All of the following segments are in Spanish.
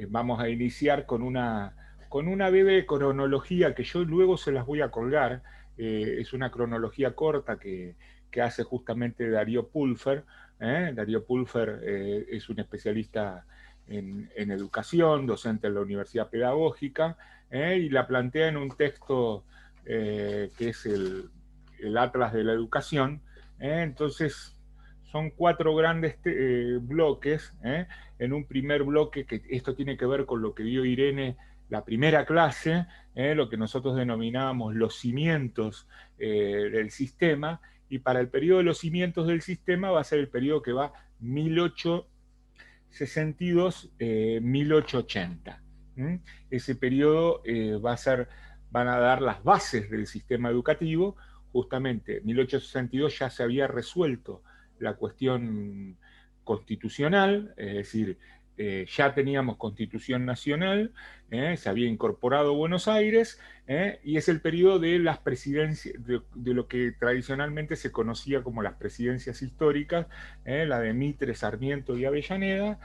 vamos a iniciar con una breve cronología que yo luego se las voy a colgar. Es una cronología corta que hace justamente Darío Pulfer. Darío Pulfer es un especialista en educación, docente en la Universidad Pedagógica, y la plantea en un texto que es el Atlas de la Educación. Entonces, son cuatro grandes bloques. En un primer bloque, que esto tiene que ver con lo que dio Irene la primera clase, lo que nosotros denominábamos los cimientos del sistema, y para el periodo de los cimientos del sistema va a ser el periodo que va 1862-1880. Ese periodo van a dar las bases del sistema educativo. Justamente en 1862 ya se había resuelto la cuestión constitucional, es decir, ya teníamos constitución nacional, se había incorporado Buenos Aires, y es el periodo de las presidencias, de lo que tradicionalmente se conocía como las presidencias históricas, la de Mitre, Sarmiento y Avellaneda,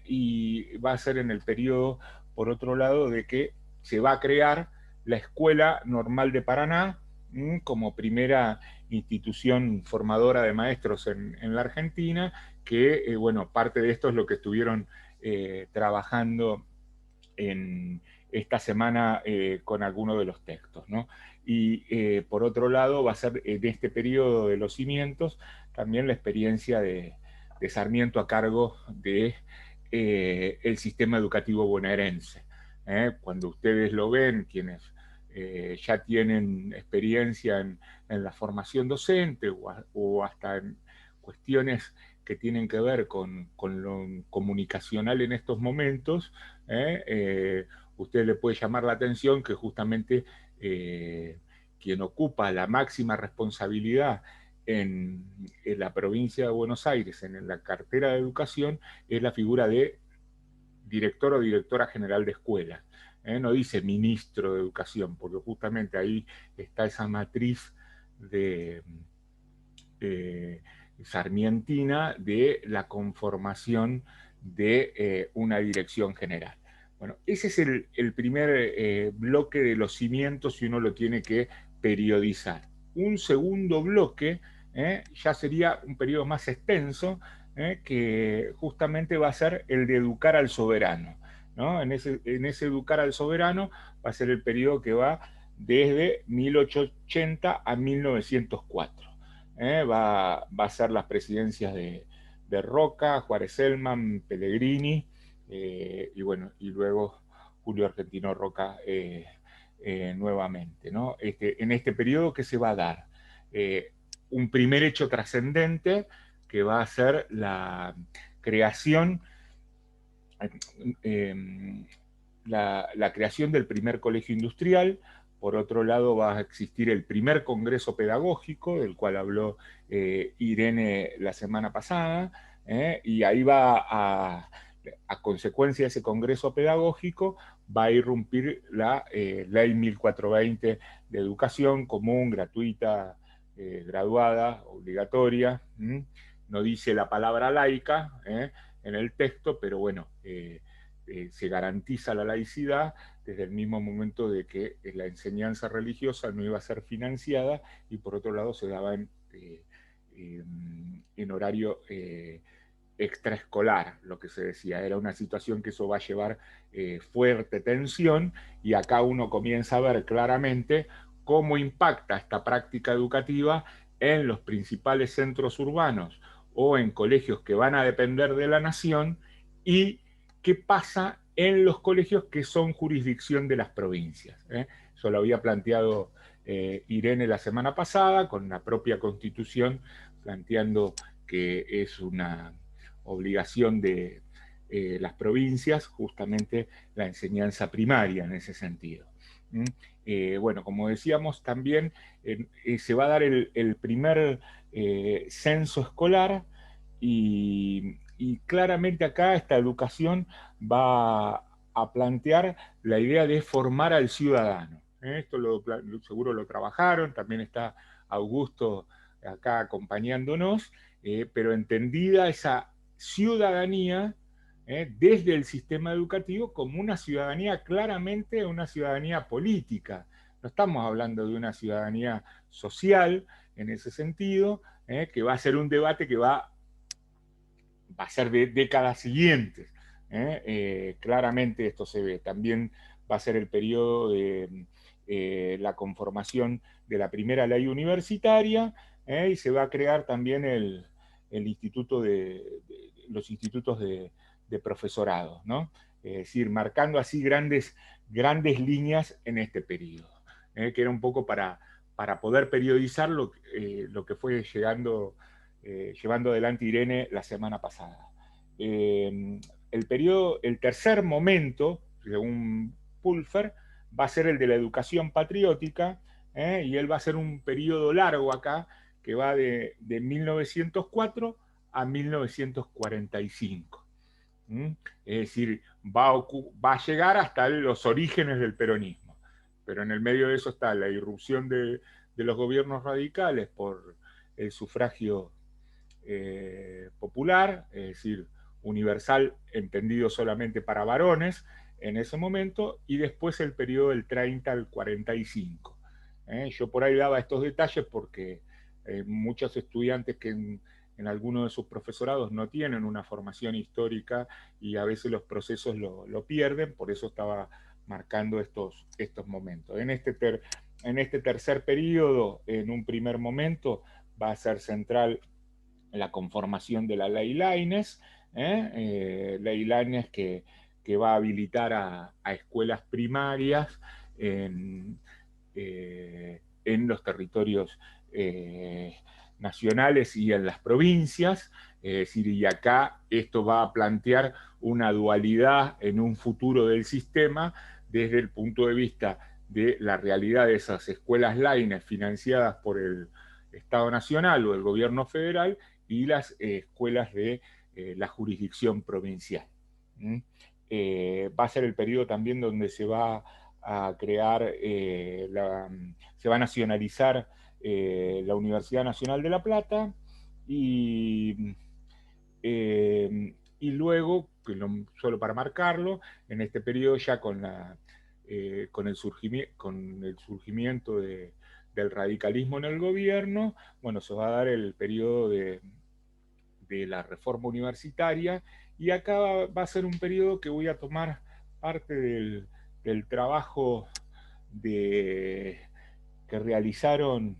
y va a ser en el periodo, por otro lado, de que se va a crear la Escuela Normal de Paraná como primera institución formadora de maestros en la Argentina, que, bueno, parte de esto es lo que estuvieron trabajando en esta semana con algunos de los textos, ¿no? Y por otro lado va a ser en este periodo de los cimientos también la experiencia de Sarmiento a cargo de el sistema educativo bonaerense. Cuando ustedes lo ven, quienes ya tienen experiencia en la formación docente o hasta en cuestiones que tienen que ver con lo comunicacional en estos momentos, usted le puede llamar la atención que justamente quien ocupa la máxima responsabilidad en la provincia de Buenos Aires, en la cartera de educación, es la figura de director o directora general de escuelas. No dice ministro de educación, porque justamente ahí está esa matriz de sarmientina de la conformación de una dirección general. Bueno, ese es el primer bloque de los cimientos, si uno lo tiene que periodizar. Un segundo bloque ya sería un periodo más extenso, que justamente va a ser el de educar al soberano, ¿no? En ese educar al soberano va a ser el periodo que va desde 1880 a 1904. Va a ser las presidencias de Roca, Juárez Selman, Pellegrini, y bueno, y luego Julio Argentino Roca nuevamente, ¿no? En este periodo, ¿qué se va a dar? Un primer hecho trascendente que va a ser la creación, eh, la creación del primer colegio industrial. Por otro lado, va a existir el primer congreso pedagógico, del cual habló Irene la semana pasada, y ahí a consecuencia de ese congreso pedagógico, va a irrumpir la ley 1420 de educación común, gratuita, graduada, obligatoria. No dice la palabra laica en el texto, pero bueno, se garantiza la laicidad desde el mismo momento de que la enseñanza religiosa no iba a ser financiada, y por otro lado se daba en horario extraescolar, lo que se decía. Era una situación que eso va a llevar fuerte tensión, y acá uno comienza a ver claramente cómo impacta esta práctica educativa en los principales centros urbanos o en colegios que van a depender de la nación, y qué pasa en los colegios que son jurisdicción de las provincias. Eso lo había planteado Irene la semana pasada, con la propia Constitución planteando que es una obligación de las provincias justamente la enseñanza primaria en ese sentido. Bueno, como decíamos también, se va a dar el primer censo escolar, y claramente acá esta educación va a plantear la idea de formar al ciudadano. Esto seguro lo trabajaron, también está Augusto acá acompañándonos, pero entendida esa ciudadanía desde el sistema educativo como una ciudadanía, claramente una ciudadanía política. No estamos hablando de una ciudadanía social en ese sentido, que va a ser un debate que va a ser de décadas siguientes. Claramente esto se ve. También va a ser el periodo de la conformación de la primera ley universitaria, y se va a crear también el instituto los institutos de profesorado, ¿no? Es decir, marcando así grandes líneas en este periodo, que era un poco para poder periodizar lo que fue llevando adelante Irene la semana pasada. El tercer momento, según Pulfer, va a ser el de la educación patriótica, y él va a ser un periodo largo acá, que va de 1904 a 1945. Es decir, va a llegar hasta los orígenes del peronismo, pero en el medio de eso está la irrupción de los gobiernos radicales por el sufragio popular, es decir, universal, entendido solamente para varones en ese momento, y después el periodo del 30 al 45. Yo por ahí daba estos detalles porque muchos estudiantes que en algunos de sus profesorados no tienen una formación histórica y a veces los procesos lo pierden, por eso estaba marcando estos momentos. En este tercer periodo, en un primer momento, va a ser central la conformación de la ley Lainez, ley Lainez que va a habilitar a escuelas primarias en los territorios nacionales y en las provincias. Es decir, y acá esto va a plantear una dualidad en un futuro del sistema desde el punto de vista de la realidad de esas escuelas Lainez financiadas por el Estado Nacional o el gobierno federal y las escuelas de la jurisdicción provincial. Va a ser el periodo también donde se va a crear, se va a nacionalizar la Universidad Nacional de La Plata y luego, solo para marcarlo, en este periodo ya con el surgimiento del radicalismo en el gobierno, bueno, se va a dar el periodo de la reforma universitaria, y acá va a ser un periodo que voy a tomar parte del trabajo que realizaron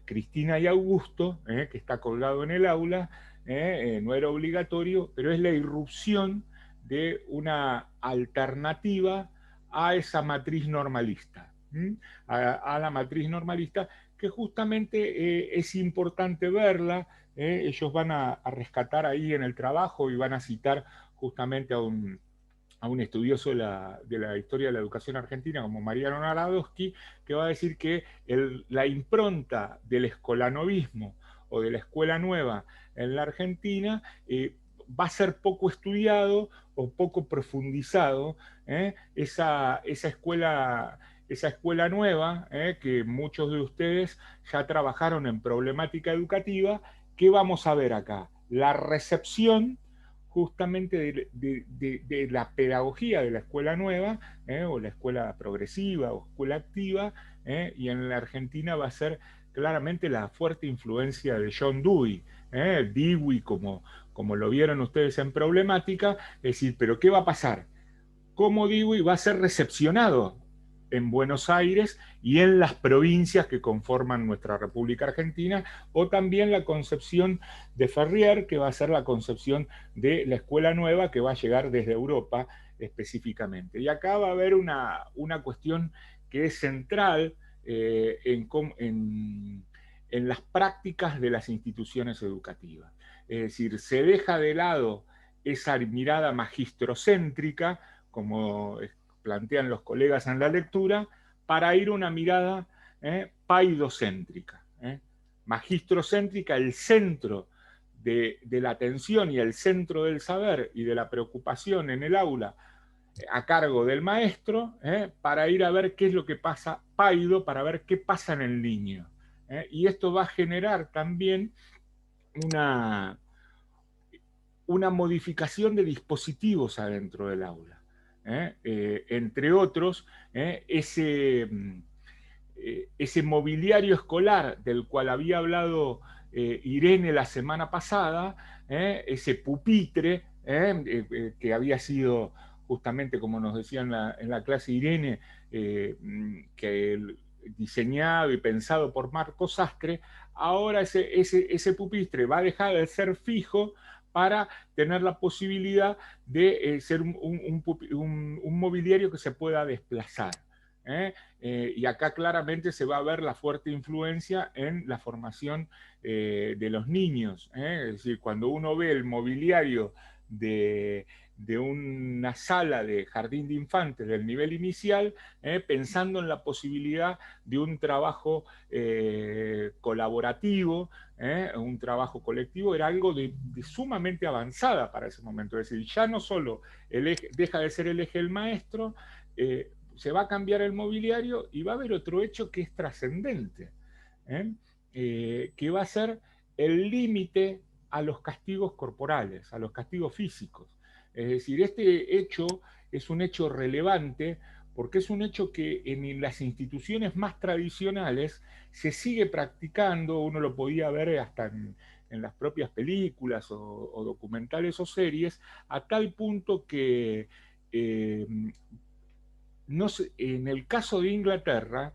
Cristina y Augusto, que está colgado en el aula, no era obligatorio, pero es la irrupción de una alternativa a esa matriz normalista, a la matriz normalista, que justamente es importante verla. Ellos van a rescatar ahí en el trabajo y van a citar justamente a un estudioso de la historia de la educación argentina como Mariano Narodowski, que va a decir que la impronta del escolanovismo o de la escuela nueva en la Argentina va a ser poco estudiado o poco profundizado. Esa escuela nueva, que muchos de ustedes ya trabajaron en problemática educativa. ¿Qué vamos a ver acá? La recepción justamente de la pedagogía de la escuela nueva, o la escuela progresiva o escuela activa, y en la Argentina va a ser claramente la fuerte influencia de John Dewey, Dewey como lo vieron ustedes en Problemática. Es decir, pero ¿qué va a pasar? ¿Cómo Dewey va a ser recepcionado en Buenos Aires y en las provincias que conforman nuestra República Argentina, o también la concepción de Ferrier, que va a ser la concepción de la escuela nueva que va a llegar desde Europa específicamente? Y acá va a haber una cuestión que es central en las prácticas de las instituciones educativas. Es decir, se deja de lado esa mirada magistrocéntrica, como plantean los colegas en la lectura, para ir a una mirada paidocéntrica, magistrocéntrica, el centro de la atención y el centro del saber y de la preocupación en el aula a cargo del maestro, para ir a ver qué es lo que pasa, paido, para ver qué pasa en el niño. Y esto va a generar también una modificación de dispositivos adentro del aula. Entre otros, ese mobiliario escolar del cual había hablado Irene la semana pasada, ese pupitre que había sido justamente, como nos decía en la clase Irene, que diseñado y pensado por Marco Sastre, ahora ese pupitre va a dejar de ser fijo para tener la posibilidad de ser un mobiliario que se pueda desplazar. Y acá claramente se va a ver la fuerte influencia en la formación de los niños. Es decir, cuando uno ve el mobiliario de una sala de jardín de infantes del nivel inicial, pensando en la posibilidad de un trabajo colaborativo, un trabajo colectivo, era algo de sumamente avanzada para ese momento. Es decir, ya no solo deja de ser el eje del maestro, se va a cambiar el mobiliario y va a haber otro hecho que es trascendente, que va a ser el límite a los castigos corporales, a los castigos físicos. Es decir, este hecho es un hecho relevante porque es un hecho que en las instituciones más tradicionales se sigue practicando, uno lo podía ver hasta en las propias películas o documentales o series, a tal punto que no se, en el caso de Inglaterra,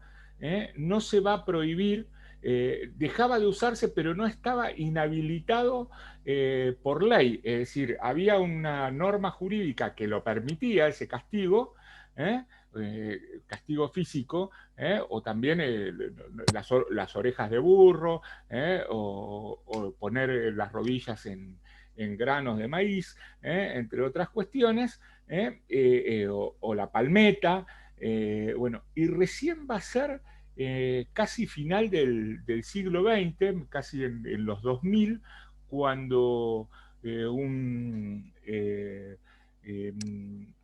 no se va a prohibir, dejaba de usarse, pero no estaba inhabilitado por ley. Es decir, había una norma jurídica que lo permitía, ese castigo, ¿eh? Castigo físico, o también las orejas de burro, o poner las rodillas en granos de maíz, entre otras cuestiones, o la palmeta, bueno, y recién va a ser casi final del siglo XX, casi en los 2000, cuando un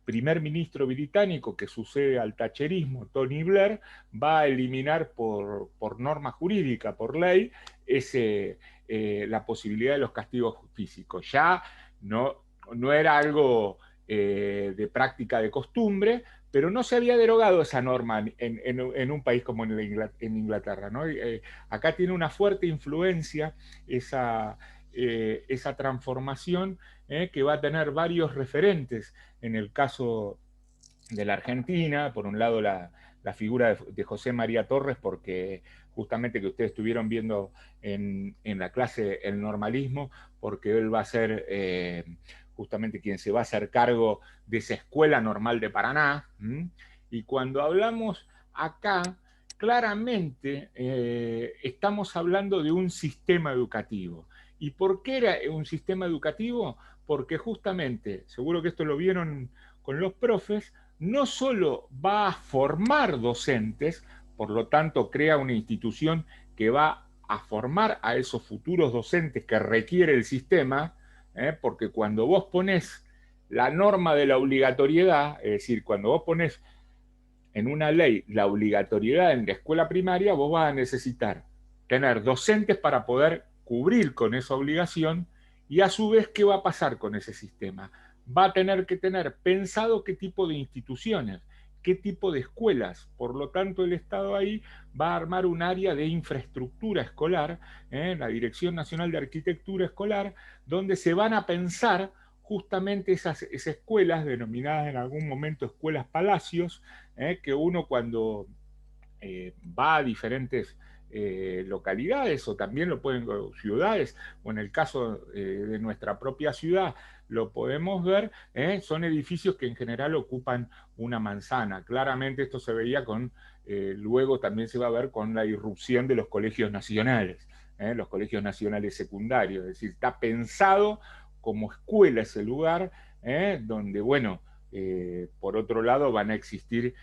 primer ministro británico que sucede al thatcherismo, Tony Blair, va a eliminar por norma jurídica, por ley, la posibilidad de los castigos físicos. Ya no era algo de práctica de costumbre, pero no se había derogado esa norma en un país como en Inglaterra, ¿no? Acá tiene una fuerte influencia esa transformación, que va a tener varios referentes. En el caso de la Argentina, por un lado la figura de José María Torres, porque justamente que ustedes estuvieron viendo en la clase el normalismo, porque él va a ser justamente quien se va a hacer cargo de esa escuela normal de Paraná. Y cuando hablamos acá, claramente estamos hablando de un sistema educativo. ¿Y por qué era un sistema educativo? Porque justamente, seguro que esto lo vieron con los profes, no solo va a formar docentes, por lo tanto crea una institución que va a formar a esos futuros docentes que requiere el sistema, porque cuando vos ponés la norma de la obligatoriedad, es decir, cuando vos ponés en una ley la obligatoriedad en la escuela primaria, vos vas a necesitar tener docentes para poder cubrir con esa obligación, y a su vez, ¿qué va a pasar con ese sistema? Va a tener que tener pensado qué tipo de instituciones, qué tipo de escuelas. Por lo tanto, el Estado ahí va a armar un área de infraestructura escolar, la Dirección Nacional de Arquitectura Escolar, donde se van a pensar justamente esas escuelas, denominadas en algún momento escuelas palacios, que uno cuando va a diferentes localidades, o también lo pueden ciudades, o en el caso de nuestra propia ciudad lo podemos ver, son edificios que en general ocupan una manzana. Claramente esto se veía luego también se va a ver con la irrupción de los colegios nacionales, los colegios nacionales secundarios. Es decir, está pensado como escuela ese lugar, donde, bueno, por otro lado van a existir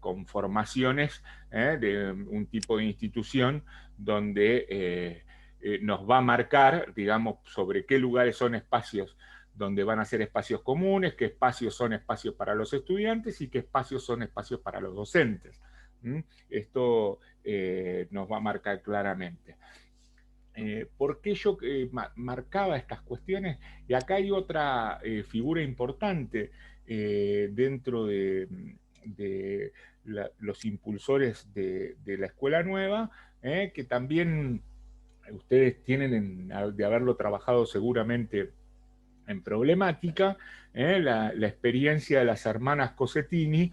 conformaciones de un tipo de institución donde nos va a marcar, digamos, sobre qué lugares son espacios donde van a ser espacios comunes, qué espacios son espacios para los estudiantes y qué espacios son espacios para los docentes. Esto nos va a marcar claramente. ¿Por qué yo marcaba estas cuestiones? Y acá hay otra figura importante dentro de los impulsores de la escuela nueva, que también ustedes tienen de haberlo trabajado seguramente en problemática, la experiencia de las hermanas Cosettini,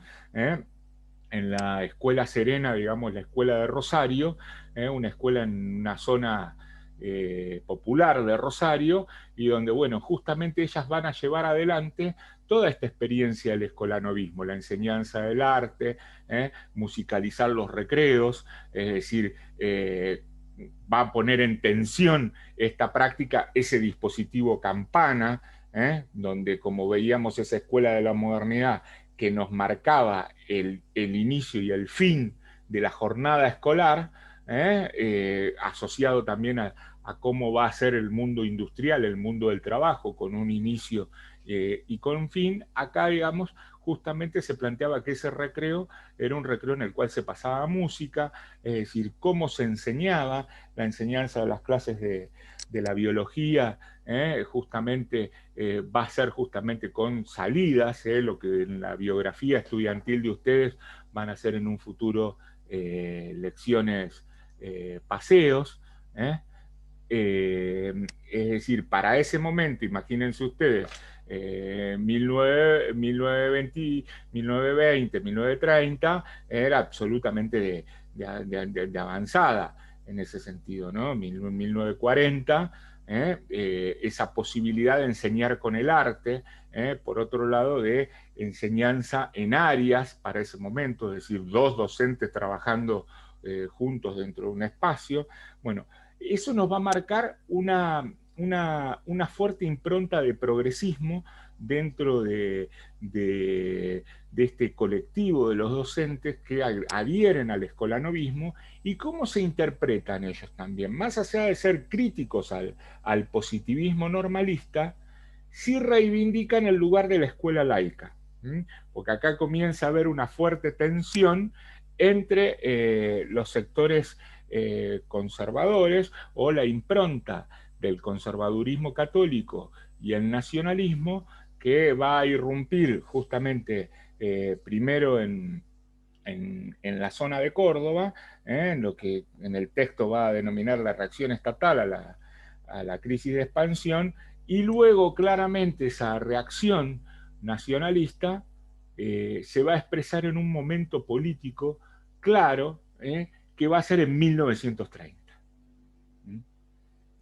en la Escuela Serena, digamos, la Escuela de Rosario, una escuela en una zona popular de Rosario, y donde, bueno, justamente ellas van a llevar adelante toda esta experiencia del escolanovismo, la enseñanza del arte, musicalizar los recreos, es decir, va a poner en tensión esta práctica, ese dispositivo campana, donde, como veíamos, esa escuela de la modernidad que nos marcaba el inicio y el fin de la jornada escolar, asociado también a cómo va a ser el mundo industrial, el mundo del trabajo, con un inicio y con un fin. Acá, digamos, justamente se planteaba que ese recreo era un recreo en el cual se pasaba música, es decir, cómo se enseñaba, la enseñanza de las clases de la biología, justamente va a ser justamente con salidas, lo que en la biografía estudiantil de ustedes van a ser en un futuro lecciones, paseos. Es decir, para ese momento, imagínense ustedes, 1920, 1920, 1930, era absolutamente de avanzada en ese sentido, ¿no? 1940, esa posibilidad de enseñar con el arte, por otro lado, de enseñanza en áreas para ese momento, es decir, dos docentes trabajando juntos dentro de un espacio. Bueno, eso nos va a marcar una fuerte impronta de progresismo dentro de este colectivo de los docentes que adhieren al escolanovismo, y cómo se interpretan ellos también, más allá de ser críticos al positivismo normalista, sí reivindican el lugar de la escuela laica, porque acá comienza a haber una fuerte tensión entre los sectores conservadores, o la impronta del conservadurismo católico y el nacionalismo, que va a irrumpir justamente primero en la zona de Córdoba, en lo que en el texto va a denominar la reacción estatal a la crisis de expansión, y luego claramente esa reacción nacionalista se va a expresar en un momento político claro, que va a ser en 1930.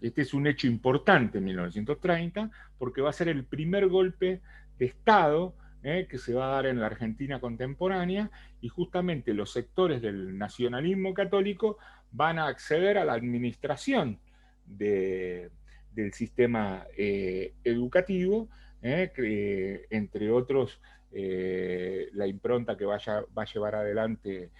Este es un hecho importante en 1930, porque va a ser el primer golpe de Estado que se va a dar en la Argentina contemporánea, y justamente los sectores del nacionalismo católico van a acceder a la administración del sistema educativo, que, entre otros, la impronta que va a llevar adelante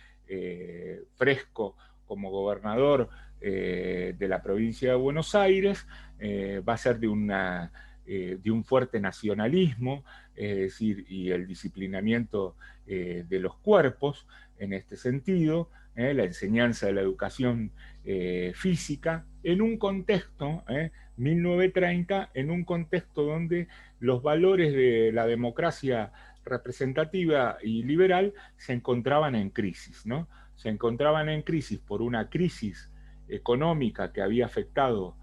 Fresco como gobernador de la provincia de Buenos Aires, va a ser de un fuerte nacionalismo, es decir, y el disciplinamiento de los cuerpos en este sentido, la enseñanza de la educación física, en un contexto, 1930, en un contexto donde los valores de la democracia representativa y liberal se encontraban en crisis, ¿no? Se encontraban en crisis por una crisis económica que había afectado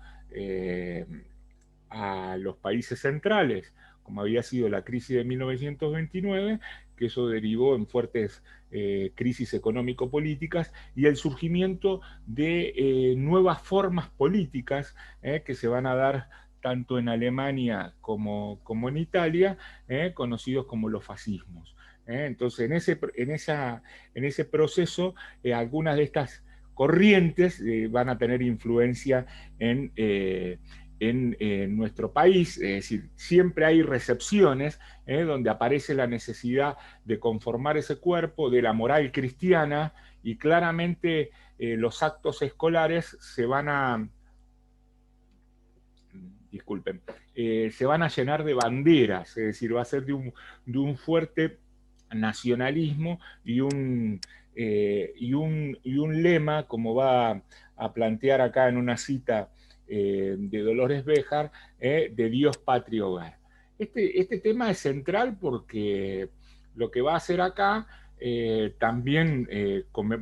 a los países centrales, como había sido la crisis de 1929, que eso derivó en fuertes crisis económico-políticas, y el surgimiento de nuevas formas políticas que se van a dar tanto en Alemania como en Italia, conocidos como los fascismos. Entonces, en ese proceso, algunas de estas corrientes van a tener influencia en nuestro país, es decir, siempre hay recepciones donde aparece la necesidad de conformar ese cuerpo de la moral cristiana, y claramente los actos escolares disculpen, se van a llenar de banderas, es decir, va a ser de un fuerte nacionalismo y y un lema, como va a plantear acá en una cita de Dolores Béjar, de Dios, patria, hogar. Este tema es central porque lo que va a hacer acá también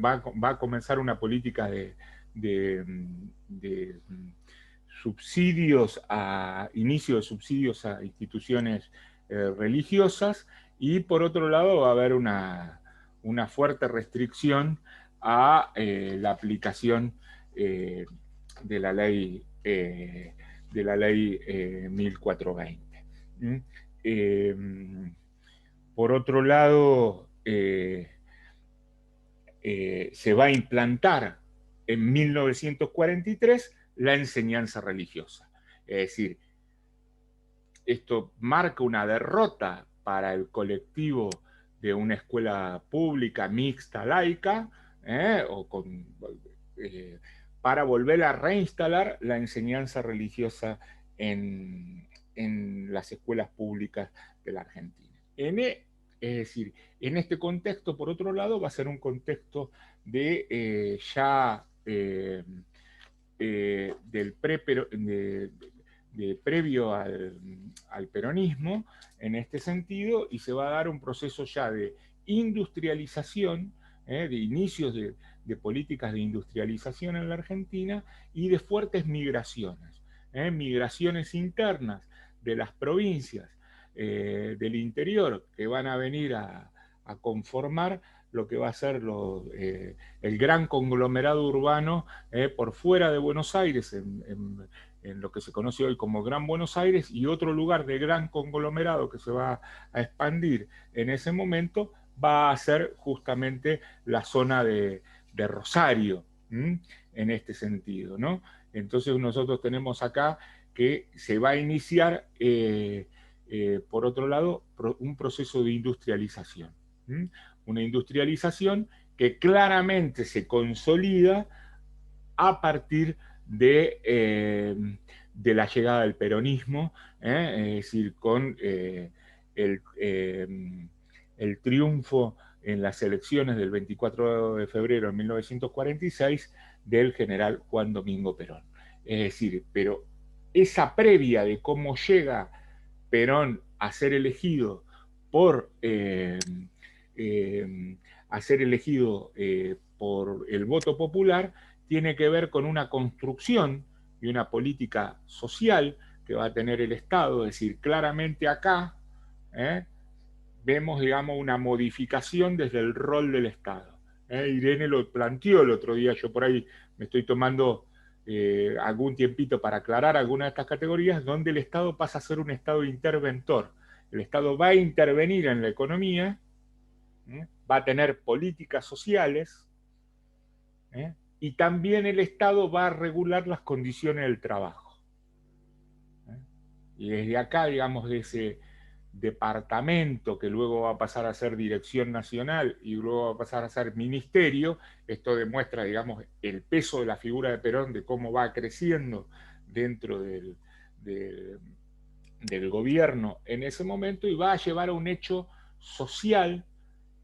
va a comenzar una política de, de subsidios inicio de subsidios a instituciones religiosas, y por otro lado va a haber una fuerte restricción a la aplicación de la ley 1420. ¿Mm? Eh, por otro lado, se va a implantar en 1943 la enseñanza religiosa. Es decir, esto marca una derrota para el colectivo de una escuela pública mixta laica, o con, para volver a reinstalar la enseñanza religiosa en las escuelas públicas de la Argentina. Es decir, en este contexto, por otro lado, va a ser un contexto de del previo al peronismo en este sentido, y se va a dar un proceso ya de industrialización, de inicios de políticas de industrialización en la Argentina y de fuertes migraciones, migraciones internas de las provincias del interior que van a venir a conformar lo que va a ser el gran conglomerado urbano por fuera de Buenos Aires, en lo que se conoce hoy como Gran Buenos Aires, y otro lugar de gran conglomerado que se va a expandir en ese momento va a ser justamente la zona de Rosario, en este sentido, ¿no? Entonces nosotros tenemos acá que se va a iniciar, por otro lado, un proceso de industrialización. Una industrialización que claramente se consolida a partir de la llegada del peronismo, es decir, con el, el triunfo en las elecciones del 24 de febrero de 1946 del general Juan Domingo Perón. Es decir, pero esa previa de cómo llega Perón a ser elegido por por el voto popular, tiene que ver con una construcción y una política social que va a tener el Estado. Es decir, claramente acá vemos, digamos, una modificación desde el rol del Estado. Irene lo planteó el otro día, yo por ahí me estoy tomando algún tiempito para aclarar algunas de estas categorías, donde el Estado pasa a ser un Estado interventor. El Estado va a intervenir en la economía, va a tener políticas sociales, y también el Estado va a regular las condiciones del trabajo. Y desde acá, digamos, de ese departamento que luego va a pasar a ser dirección nacional y luego va a pasar a ser ministerio, esto demuestra, digamos, el peso de la figura de Perón, de cómo va creciendo dentro del gobierno en ese momento, y va a llevar a un hecho social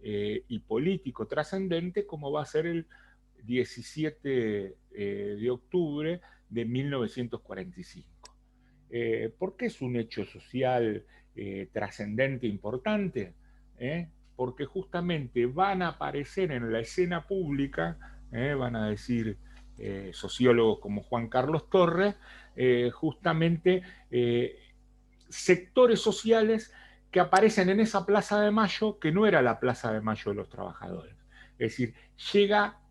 y político trascendente como va a ser el 17 de octubre de 1945. ¿Por qué es un hecho social trascendente, importante? Porque justamente van a aparecer en la escena pública, van a decir sociólogos como Juan Carlos Torres, justamente sectores sociales que aparecen en esa Plaza de Mayo, que no era la Plaza de Mayo de los trabajadores. Es decir, llega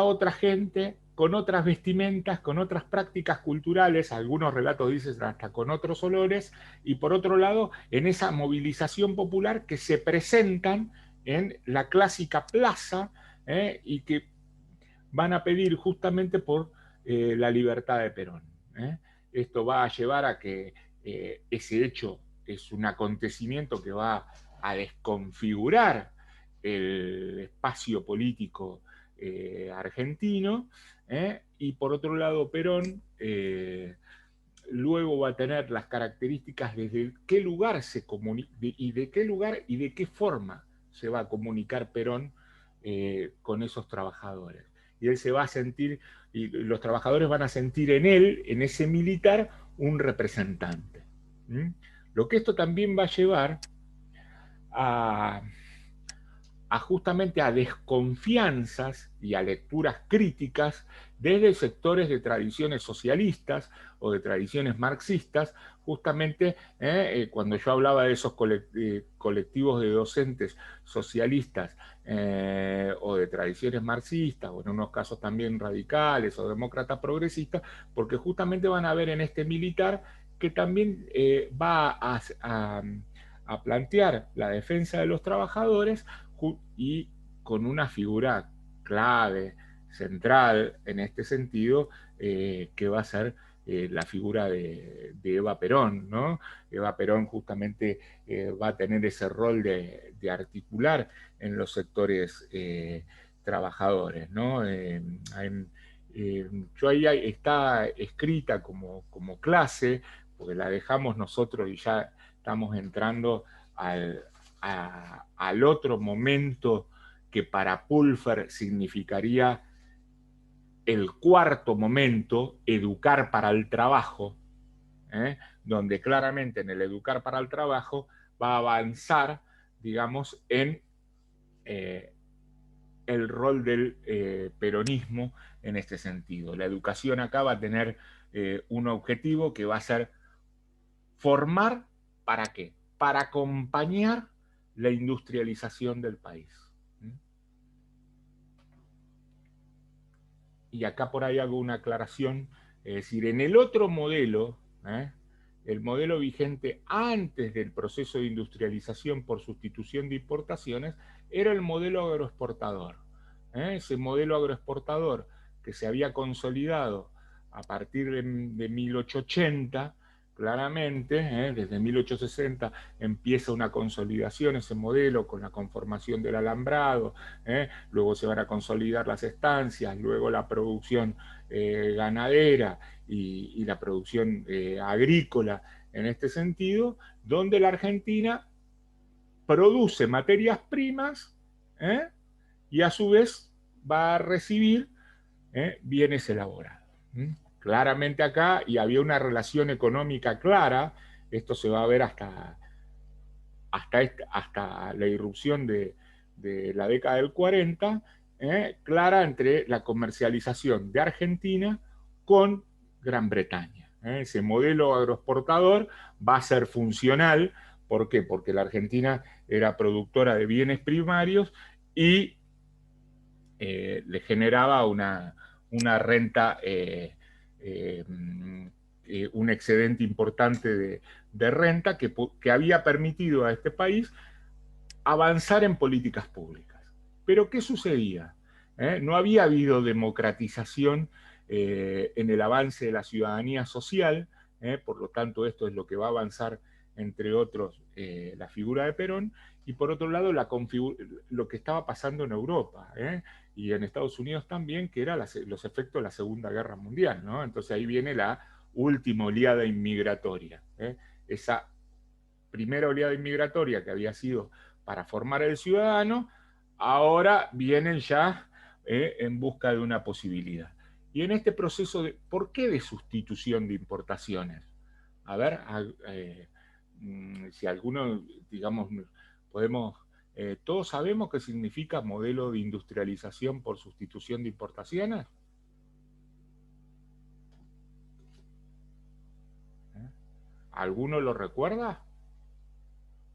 otra gente con otras vestimentas, con otras prácticas culturales, algunos relatos dicen hasta con otros olores, y por otro lado, en esa movilización popular que se presentan en la clásica plaza, y que van a pedir justamente por la libertad de Perón. Esto va a llevar a que ese hecho es un acontecimiento que va a desconfigurar el espacio político argentino, y por otro lado Perón luego va a tener las características desde qué lugar se comunica y de qué lugar y de qué forma se va a comunicar Perón con esos trabajadores. Y él se va a sentir, y los trabajadores van a sentir en él, en ese militar, un representante. ¿Mm? Lo que esto también va a llevar a justamente a desconfianzas y a lecturas críticas desde sectores de tradiciones socialistas o de tradiciones marxistas, justamente cuando yo hablaba de esos colectivos de docentes socialistas o de tradiciones marxistas, o en unos casos también radicales o demócratas progresistas, porque justamente van a ver en este militar que también va a plantear la defensa de los trabajadores y con una figura clave, central en este sentido, que va a ser la figura de Eva Perón, ¿no? Eva Perón justamente va a tener ese rol de articular en los sectores trabajadores, ¿no? Yo ahí está escrita como clase, porque la dejamos nosotros y ya estamos entrando al otro momento que para Pulfer significaría el cuarto momento, educar para el trabajo, donde claramente en el educar para el trabajo va a avanzar, digamos, en el rol del peronismo en este sentido. La educación acá va a tener un objetivo que va a ser formar, ¿para qué? Para acompañar la industrialización del país. Y acá por ahí hago una aclaración, es decir, en el otro modelo, el modelo vigente antes del proceso de industrialización por sustitución de importaciones, era el modelo agroexportador. Ese modelo agroexportador que se había consolidado a partir de 1880, claramente, desde 1860 empieza una consolidación ese modelo con la conformación del alambrado, luego se van a consolidar las estancias, luego la producción ganadera y la producción agrícola en este sentido, donde la Argentina produce materias primas y a su vez va a recibir bienes elaborados. Claramente acá, y había una relación económica clara, esto se va a ver hasta la irrupción de la década del 40, clara entre la comercialización de Argentina con Gran Bretaña. Ese modelo agroexportador va a ser funcional. ¿Por qué? Porque la Argentina era productora de bienes primarios y le generaba una renta, un excedente importante de renta que había permitido a este país avanzar en políticas públicas. Pero ¿qué sucedía? No había habido democratización en el avance de la ciudadanía social, por lo tanto esto es lo que va a avanzar, entre otros, la figura de Perón, y por otro lado lo que estaba pasando en Europa y en Estados Unidos también, que eran los efectos de la Segunda Guerra Mundial, ¿no? Entonces ahí viene la última oleada inmigratoria. Esa primera oleada inmigratoria que había sido para formar el ciudadano, ahora vienen ya en busca de una posibilidad. Y en este proceso ¿por qué de sustitución de importaciones? A ver, si alguno, digamos, podemos, todos sabemos qué significa modelo de industrialización por sustitución de importaciones. ¿Alguno lo recuerda?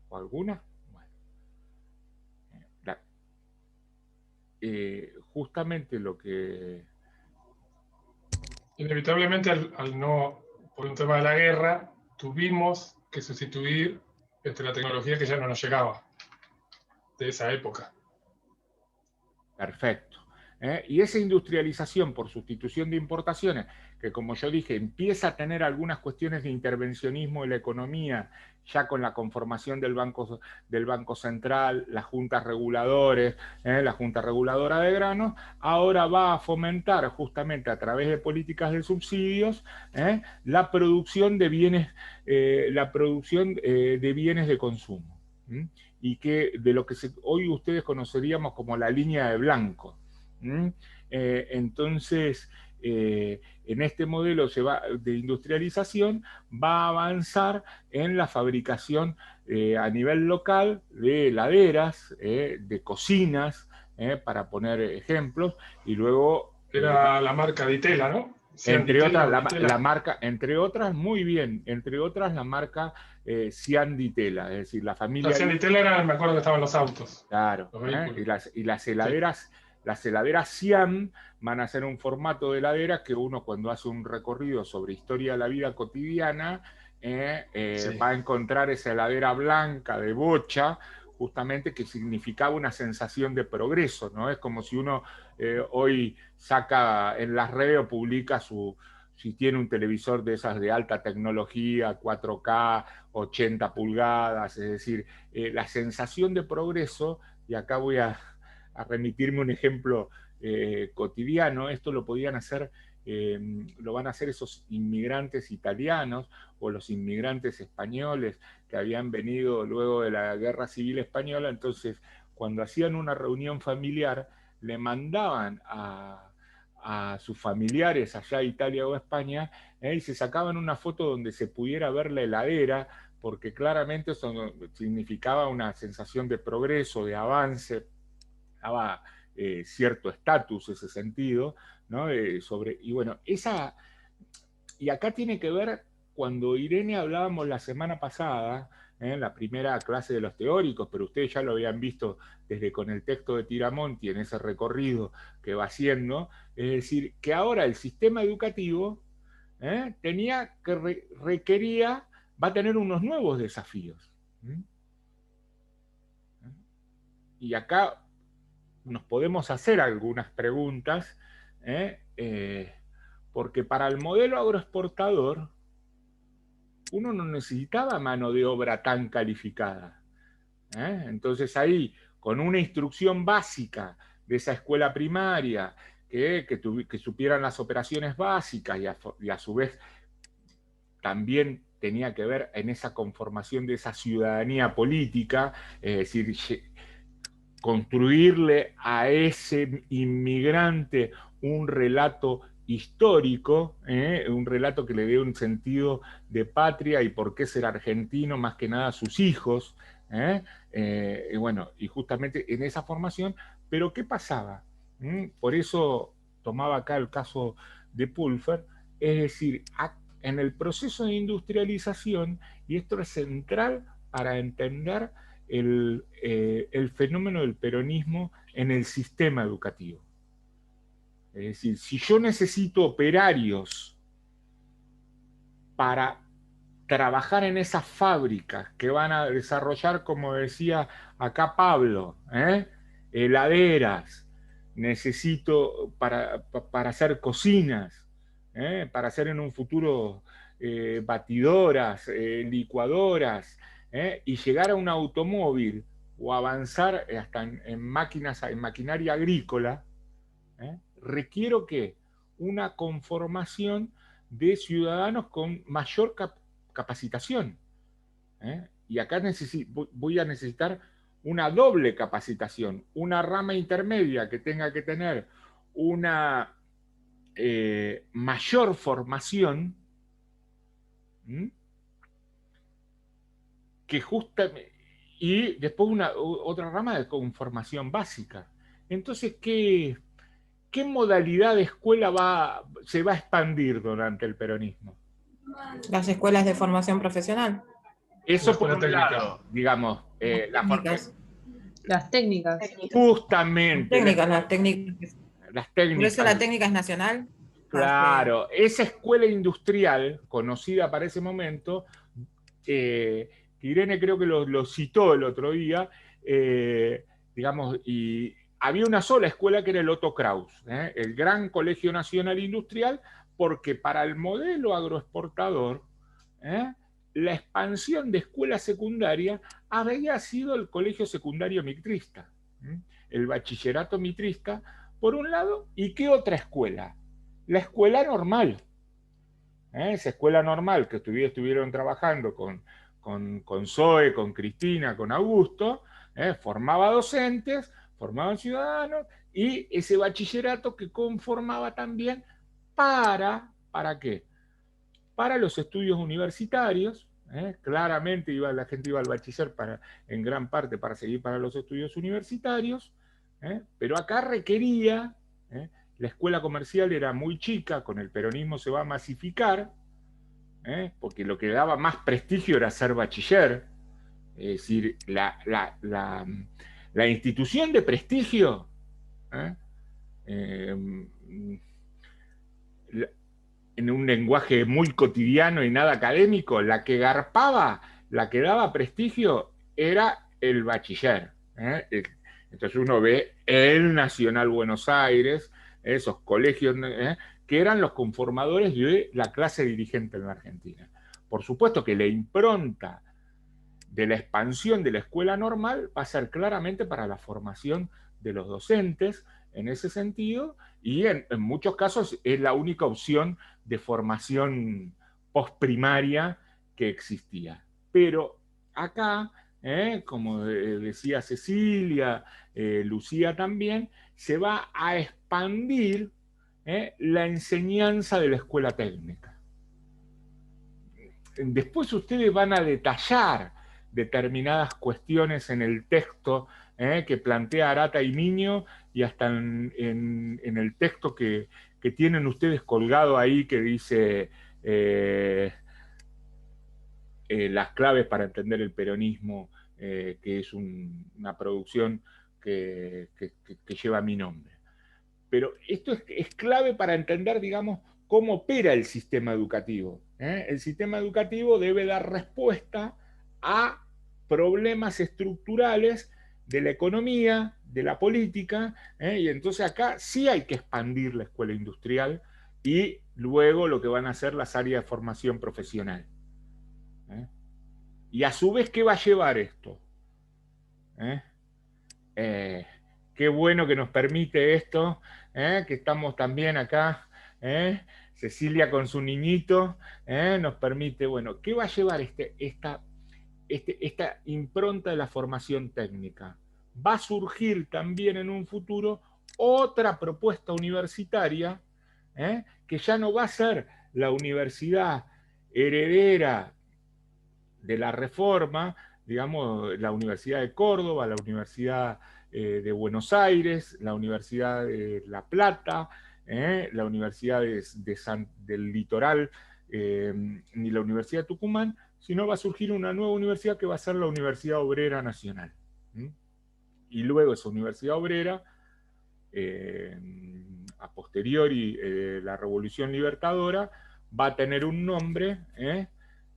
¿O alguna? Justamente lo que... Inevitablemente, al no, por un tema de la guerra, tuvimos que sustituir la tecnología que ya no nos llegaba de esa época. Perfecto. Y esa industrialización por sustitución de importaciones, que como yo dije, empieza a tener algunas cuestiones de intervencionismo en la economía, ya con la conformación del Banco Central, las juntas reguladores, la Junta Reguladora de Granos, ahora va a fomentar justamente a través de políticas de subsidios la producción de bienes, de bienes de consumo. y que de lo que hoy ustedes conoceríamos como la línea de blanco. Entonces, en este modelo de industrialización va a avanzar en la fabricación a nivel local de heladeras, de cocinas, para poner ejemplos, y luego... Era la marca Ditela, ¿no? Sean Entre Ditela otras, o Ditela. la marca, entre otras, muy bien, entre otras la marca Cian Di Tela, es decir, la familia... Sean Ditela era, me acuerdo que estaban los autos. Claro, Los vehículos. y las heladeras Cian van a ser un formato de heladera que uno cuando hace un recorrido sobre historia de la vida cotidiana Sí. va a encontrar esa heladera blanca de bocha, justamente que significaba una sensación de progreso, ¿no? Es como si uno hoy saca en las redes o publica si tiene un televisor de esas de alta tecnología, 4K, 80 pulgadas, es decir, la sensación de progreso, y acá voy a remitirme un ejemplo cotidiano, esto lo podían hacer, lo van a hacer esos inmigrantes italianos o los inmigrantes españoles que habían venido luego de la Guerra Civil Española. Entonces, cuando hacían una reunión familiar, le mandaban a sus familiares allá a Italia o España, y se sacaban una foto donde se pudiera ver la heladera, porque claramente eso significaba una sensación de progreso, de avance, daba cierto estatus ese sentido, ¿no? Y bueno, y acá tiene que ver, cuando Irene hablábamos la semana pasada, en la primera clase de los teóricos, pero ustedes ya lo habían visto desde con el texto de Tiramonti en ese recorrido que va haciendo, es decir, que ahora el sistema educativo requería, va a tener unos nuevos desafíos. Y acá nos podemos hacer algunas preguntas, porque para el modelo agroexportador uno no necesitaba mano de obra tan calificada. Entonces ahí, con una instrucción básica de esa escuela primaria, que supieran las operaciones básicas y a su vez también tenía que ver en esa conformación de esa ciudadanía política, es decir, construirle a ese inmigrante un relato histórico, un relato que le dé un sentido de patria y por qué ser argentino, más que nada a sus hijos, y bueno, y justamente en esa formación, pero ¿qué pasaba? Por eso tomaba acá el caso de Pulfer, es decir, en el proceso de industrialización, y esto es central para entender el fenómeno del peronismo en el sistema educativo. Es decir, si yo necesito operarios para trabajar en esas fábricas que van a desarrollar, como decía acá Pablo, heladeras, necesito para hacer cocinas, para hacer en un futuro batidoras, licuadoras, y llegar a un automóvil o avanzar hasta en máquinas, en maquinaria agrícola, requiero que una conformación de ciudadanos con mayor capacitación. Y acá voy a necesitar una doble capacitación, una rama intermedia que tenga que tener una mayor formación, que justamente, y después otra rama con formación básica. Entonces, ¿qué modalidad de escuela se va a expandir durante el peronismo? Las escuelas de formación profesional. Eso por un lado, digamos, las técnicas. Justamente. Las técnicas. Por eso la técnica es nacional. Claro, esa escuela industrial, conocida para ese momento, Irene creo que lo citó el otro día, digamos, y había una sola escuela que era el Otto Kraus, el Gran Colegio Nacional Industrial, porque para el modelo agroexportador, la expansión de escuela secundaria había sido el colegio secundario mitrista, el bachillerato mitrista, por un lado, ¿y qué otra escuela? La escuela normal. Esa escuela normal que estuvieron trabajando con con Zoe, con Cristina, con Augusto, formaba docentes, formaba ciudadanos, y ese bachillerato que conformaba también ¿para qué? Para los estudios universitarios. Claramente la gente iba al bachiller en gran parte para seguir para los estudios universitarios, pero acá requería, la escuela comercial era muy chica, con el peronismo se va a masificar, porque lo que daba más prestigio era ser bachiller, es decir, la institución de prestigio, en un lenguaje muy cotidiano y nada académico, la que garpaba, la que daba prestigio, era el bachiller. Entonces uno ve el Nacional Buenos Aires, esos colegios, que eran los conformadores de la clase dirigente en la Argentina. Por supuesto que la impronta de la expansión de la escuela normal va a ser claramente para la formación de los docentes en ese sentido, y en muchos casos es la única opción de formación postprimaria que existía. Pero acá, como decía Cecilia, Lucía también, se va a expandir la enseñanza de la escuela técnica. Después ustedes van a detallar determinadas cuestiones en el texto que plantea Arata y Miño, y hasta en el texto que tienen ustedes colgado ahí, que dice las claves para entender el peronismo, que es una producción que lleva mi nombre. Pero esto es clave para entender, digamos, cómo opera el sistema educativo. El sistema educativo debe dar respuesta a problemas estructurales de la economía, de la política, y entonces acá sí hay que expandir la escuela industrial y luego lo que van a hacer las áreas de formación profesional. Y a su vez, ¿qué va a llevar esto? Qué bueno que nos permite esto, que estamos también acá, Cecilia con su niñito, nos permite, bueno, ¿qué va a llevar esta impronta de la formación técnica? Va a surgir también en un futuro otra propuesta universitaria, que ya no va a ser la universidad heredera de la Reforma, digamos, la Universidad de Córdoba, la Universidad de Buenos Aires, la Universidad de La Plata, la Universidad del Litoral, ni la Universidad de Tucumán, sino va a surgir una nueva universidad que va a ser la Universidad Obrera Nacional. Y luego esa Universidad Obrera, a posteriori la Revolución Libertadora, va a tener un nombre,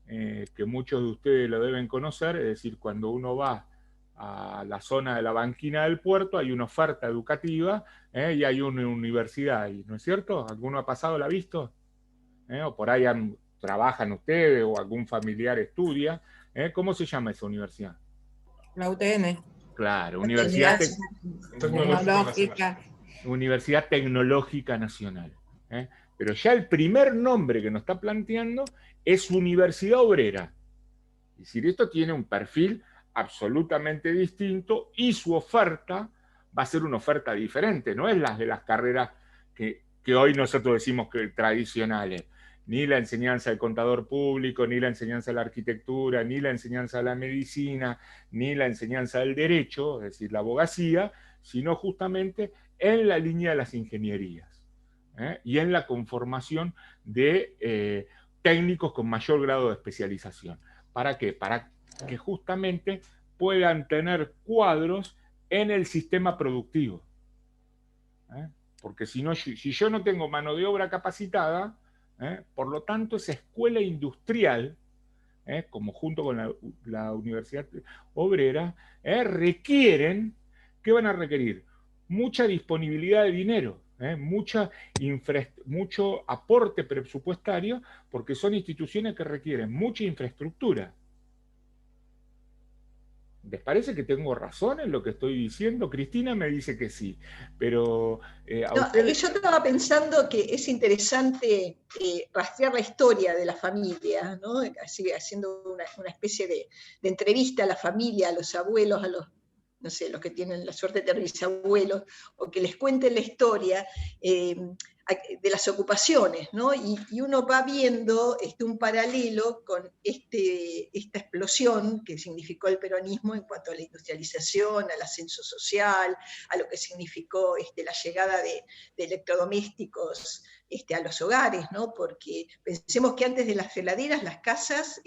que muchos de ustedes lo deben conocer, es decir, cuando uno va a la zona de la banquina del puerto, hay una oferta educativa, y hay una universidad ahí, ¿no es cierto? ¿Alguno ha pasado, la ha visto? O por ahí trabajan ustedes o algún familiar estudia. ¿Cómo se llama esa universidad? La UTN. Claro, Universidad Tecnológica. Universidad Tecnológica Nacional. Pero ya el primer nombre que nos está planteando es Universidad Obrera. Es decir, esto tiene un perfil absolutamente distinto y su oferta va a ser una oferta diferente, no es la de las carreras que hoy nosotros decimos que tradicionales, ni la enseñanza del contador público, ni la enseñanza de la arquitectura, ni la enseñanza de la medicina, ni la enseñanza del derecho, es decir, la abogacía, sino justamente en la línea de las ingenierías, y en la conformación de técnicos con mayor grado de especialización. ¿Para qué? Para que justamente puedan tener cuadros en el sistema productivo. Porque si yo no tengo mano de obra capacitada, por lo tanto esa escuela industrial, como junto con la Universidad Obrera, requieren, ¿qué van a requerir? Mucha disponibilidad de dinero, mucho aporte presupuestario, porque son instituciones que requieren mucha infraestructura. ¿Les parece que tengo razón en lo que estoy diciendo? Cristina me dice que sí, pero no, ustedes... Yo estaba pensando que es interesante rastrear la historia de la familia, ¿no? Así, haciendo una especie de entrevista a la familia, a los abuelos, a los, no sé, los que tienen la suerte de tener bisabuelos, o que les cuenten la historia de las ocupaciones, ¿no? Y uno va viendo un paralelo con esta explosión que significó el peronismo en cuanto a la industrialización, al ascenso social, a lo que significó la llegada de electrodomésticos a los hogares, ¿no? Porque pensemos que antes de las heladeras, las casas,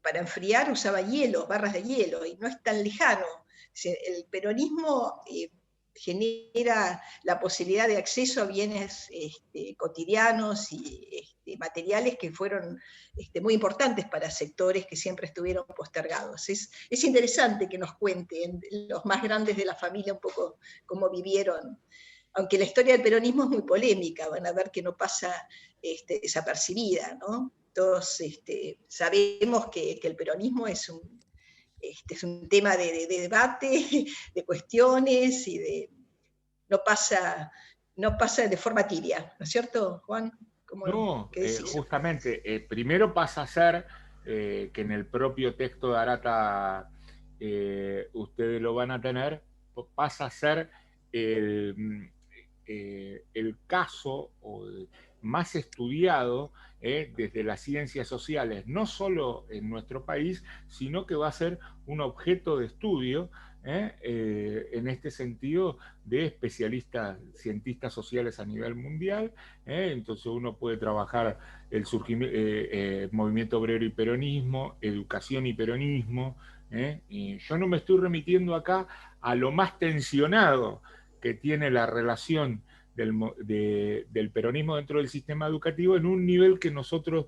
para enfriar usaban hielo, barras de hielo, y no es tan lejano. El peronismo genera la posibilidad de acceso a bienes cotidianos y materiales que fueron muy importantes para sectores que siempre estuvieron postergados. Es interesante que nos cuenten los más grandes de la familia un poco cómo vivieron, aunque la historia del peronismo es muy polémica, van a ver que no pasa desapercibida, ¿no? Todos sabemos que el peronismo es un tema de debate, de cuestiones, y no pasa de forma tibia, ¿no es cierto, Juan? No, justamente, primero pasa a ser que en el propio texto de Arata ustedes lo van a tener, pasa a ser el caso más estudiado desde las ciencias sociales, no solo en nuestro país, sino que va a ser un objeto de estudio en este sentido de especialistas, cientistas sociales a nivel mundial. Entonces uno puede trabajar el movimiento obrero y peronismo, educación y peronismo. Y yo no me estoy remitiendo acá a lo más tensionado que tiene la relación del peronismo dentro del sistema educativo en un nivel que nosotros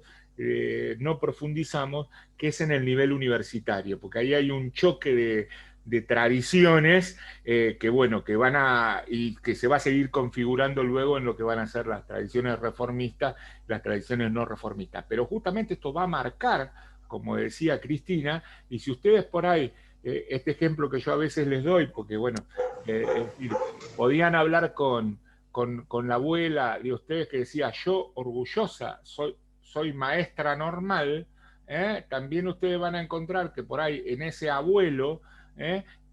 no profundizamos, que es en el nivel universitario, porque ahí hay un choque de tradiciones que bueno, que van y que se va a seguir configurando luego en lo que van a ser las tradiciones reformistas, las tradiciones no reformistas. Pero justamente esto va a marcar, como decía Cristina, y si ustedes por ahí, este ejemplo que yo a veces les doy, porque bueno, podían hablar con la abuela de ustedes que decía, yo orgullosa, soy maestra normal, también ustedes van a encontrar que por ahí en ese abuelo,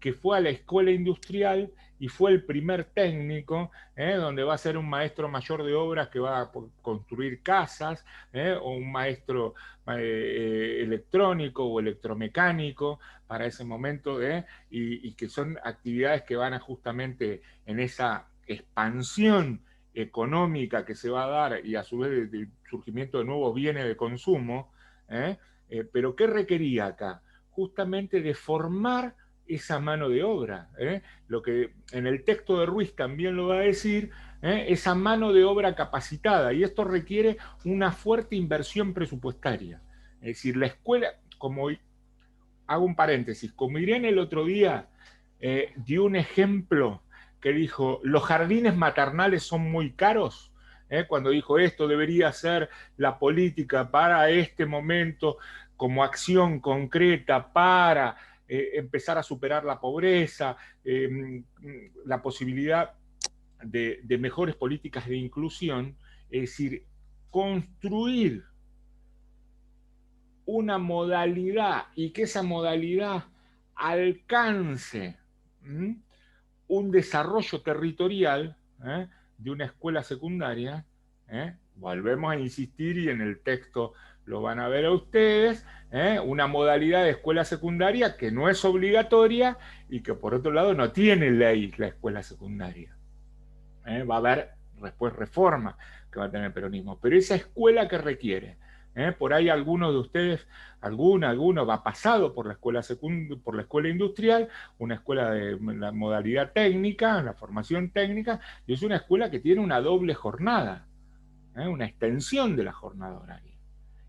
que fue a la escuela industrial y fue el primer técnico, donde va a ser un maestro mayor de obras que va a construir casas, o un maestro electrónico o electromecánico para ese momento, y que son actividades que van a justamente en esa expansión económica que se va a dar y a su vez el surgimiento de nuevos bienes de consumo, pero ¿qué requería acá? Justamente de formar esa mano de obra, lo que en el texto de Ruiz también lo va a decir, esa mano de obra capacitada, y esto requiere una fuerte inversión presupuestaria. Es decir, la escuela, como hago un paréntesis, como Irene el otro día dio un ejemplo que dijo, los jardines maternales son muy caros, cuando dijo esto debería ser la política para este momento como acción concreta para empezar a superar la pobreza, la posibilidad de mejores políticas de inclusión, es decir, construir una modalidad y que esa modalidad alcance un desarrollo territorial de una escuela secundaria. Volvemos a insistir, y en el texto lo van a ver a ustedes, una modalidad de escuela secundaria que no es obligatoria y que por otro lado no tiene ley la escuela secundaria. Va a haber después reforma que va a tener el peronismo, pero esa escuela que requiere, por ahí algunos de ustedes, alguno va pasado por la escuela industrial, una escuela de la modalidad técnica, la formación técnica, y es una escuela que tiene una doble jornada, una extensión de la jornada horaria.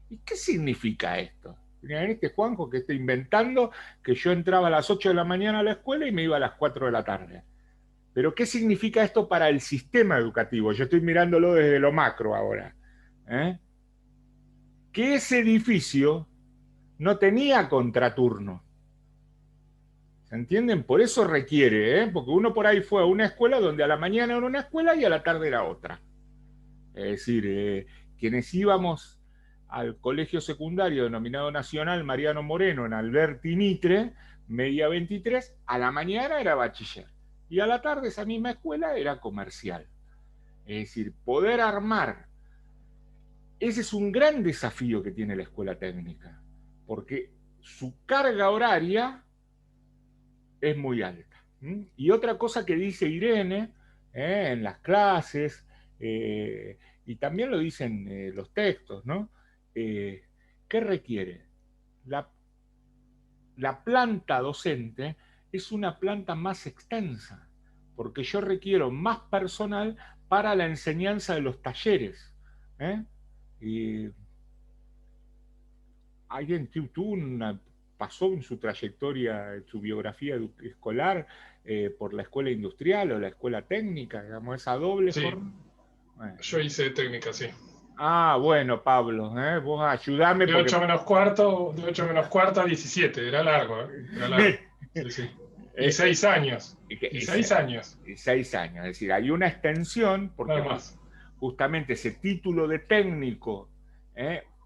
¿Y qué significa esto? Miren, este Juanjo que está inventando que yo entraba a las 8 de la mañana a la escuela y me iba a las 4 de la tarde. Pero ¿qué significa esto para el sistema educativo? Yo estoy mirándolo desde lo macro ahora. Que ese edificio no tenía contraturno. ¿Se entienden? Por eso requiere, porque uno por ahí fue a una escuela donde a la mañana era una escuela y a la tarde era otra. Es decir, quienes íbamos al colegio secundario denominado Nacional Mariano Moreno en Alberti Mitre, media 23, a la mañana era bachiller. Y a la tarde esa misma escuela era comercial. Es decir, poder armar. Ese es un gran desafío que tiene la escuela técnica, porque su carga horaria es muy alta. Y otra cosa que dice Irene en las clases, y también lo dicen los textos, ¿no? ¿Qué requiere? La planta docente es una planta más extensa, porque yo requiero más personal para la enseñanza de los talleres. Y alguien pasó en su trayectoria, en su biografía escolar, por la escuela industrial o la escuela técnica, digamos, esa doble forma. Bueno. Yo hice técnica, sí. Ah, bueno, Pablo, vos ayudame. De 8 menos cuarto a 17, era largo, Era largo. Sí, sí. Y 6 años. Y 6 años. Y 6 años, es decir, hay una extensión, porque justamente ese título de técnico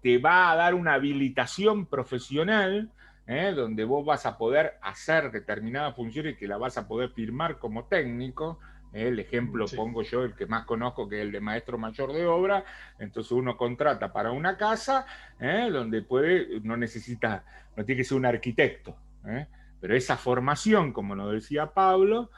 te va a dar una habilitación profesional, donde vos vas a poder hacer determinadas funciones que la vas a poder firmar como técnico. El ejemplo pongo yo, el que más conozco, que es el de maestro mayor de obra. Entonces uno contrata para una casa donde no tiene que ser un arquitecto, pero esa formación, como nos decía Pablo,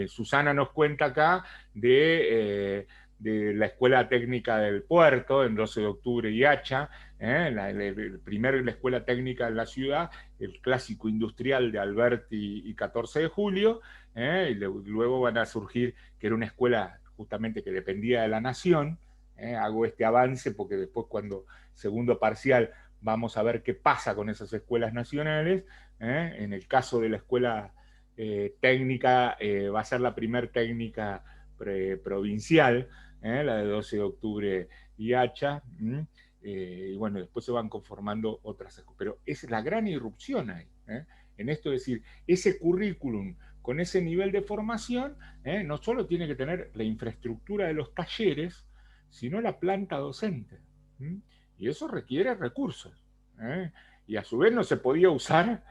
Susana nos cuenta acá de la Escuela Técnica del Puerto, en 12 de octubre y Hacha, la escuela técnica de la ciudad, el clásico industrial de Alberti y 14 de julio, y luego van a surgir, que era una escuela justamente que dependía de la Nación. Hago este avance porque después, cuando segundo parcial, vamos a ver qué pasa con esas escuelas nacionales. En el caso de la escuela técnica, va a ser la primer técnica provincial, la de 12 de octubre y Hacha, y bueno, después se van conformando otras escuelas. Pero es la gran irrupción ahí, en esto, es decir, ese currículum con ese nivel de formación, no solo tiene que tener la infraestructura de los talleres, sino la planta docente. Y eso requiere recursos. Y a su vez no se podía usar,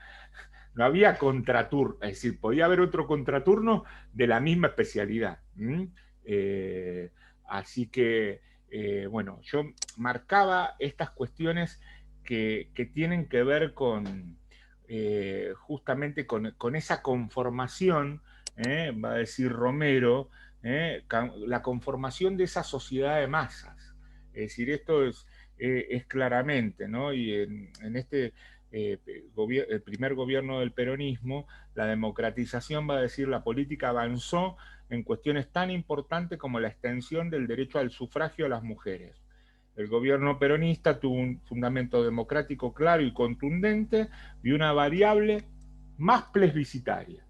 no había contraturno, es decir, podía haber otro contraturno de la misma especialidad. Así que, bueno, yo marcaba estas cuestiones que tienen que ver con justamente con esa conformación, va a decir Romero, la conformación de esa sociedad de masas. Es decir, esto es claramente, ¿no? Y en este el primer gobierno del peronismo, la democratización, va a decir, la política avanzó en cuestiones tan importantes como la extensión del derecho al sufragio a las mujeres. El gobierno peronista tuvo un fundamento democrático claro y contundente y una variable más plebiscitaria.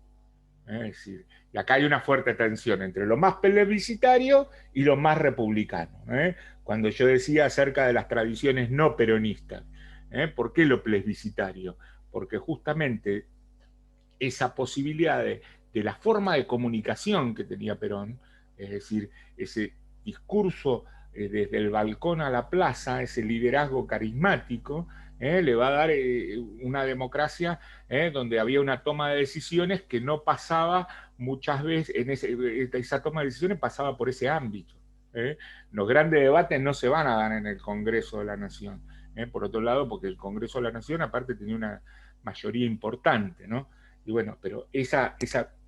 Es decir, y acá hay una fuerte tensión entre lo más plebiscitario y lo más republicano. Cuando yo decía acerca de las tradiciones no peronistas, ¿por qué lo plebiscitario? Porque justamente esa posibilidad de la forma de comunicación que tenía Perón, es decir, ese discurso desde el balcón a la plaza, ese liderazgo carismático, le va a dar una democracia donde había una toma de decisiones que no pasaba muchas veces, esa toma de decisiones pasaba por ese ámbito. Los grandes debates no se van a dar en el Congreso de la Nación. Por otro lado, porque el Congreso de la Nación aparte tenía una mayoría importante, ¿no? Y bueno, pero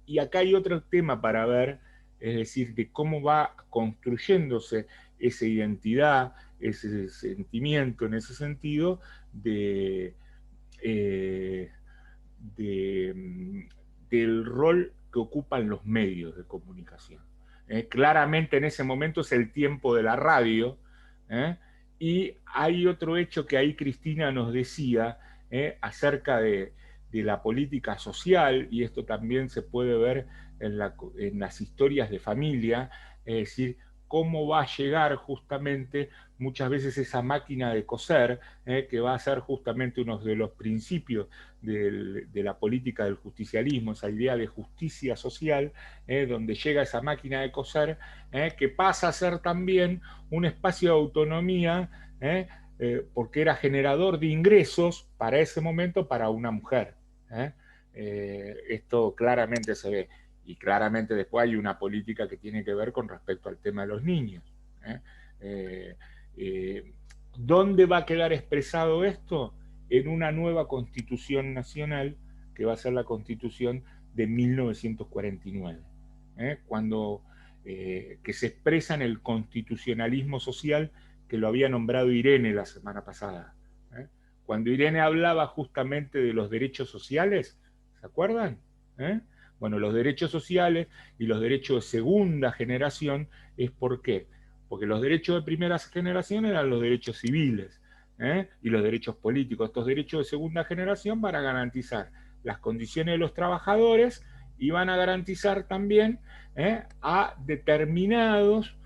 y acá hay otro tema para ver, es decir, de cómo va construyéndose esa identidad, ese sentimiento en ese sentido del rol que ocupan los medios de comunicación. Claramente en ese momento es el tiempo de la radio, y hay otro hecho que ahí Cristina nos decía acerca de la política social, y esto también se puede ver en las historias de familia, es decir, cómo va a llegar justamente muchas veces esa máquina de coser, que va a ser justamente uno de los principios de la política del justicialismo, esa idea de justicia social, donde llega esa máquina de coser, que pasa a ser también un espacio de autonomía, porque era generador de ingresos para ese momento para una mujer. Esto claramente se ve. Y claramente después hay una política que tiene que ver con respecto al tema de los niños. ¿Dónde va a quedar expresado esto? En una nueva constitución nacional, que va a ser la constitución de 1949, cuando, que se expresa en el constitucionalismo social, que lo había nombrado Irene la semana pasada. Cuando Irene hablaba justamente de los derechos sociales, ¿se acuerdan? Bueno, los derechos sociales y los derechos de segunda generación, ¿es por qué? Porque los derechos de primera generación eran los derechos civiles, y los derechos políticos. Estos derechos de segunda generación van a garantizar las condiciones de los trabajadores y van a garantizar también a determinados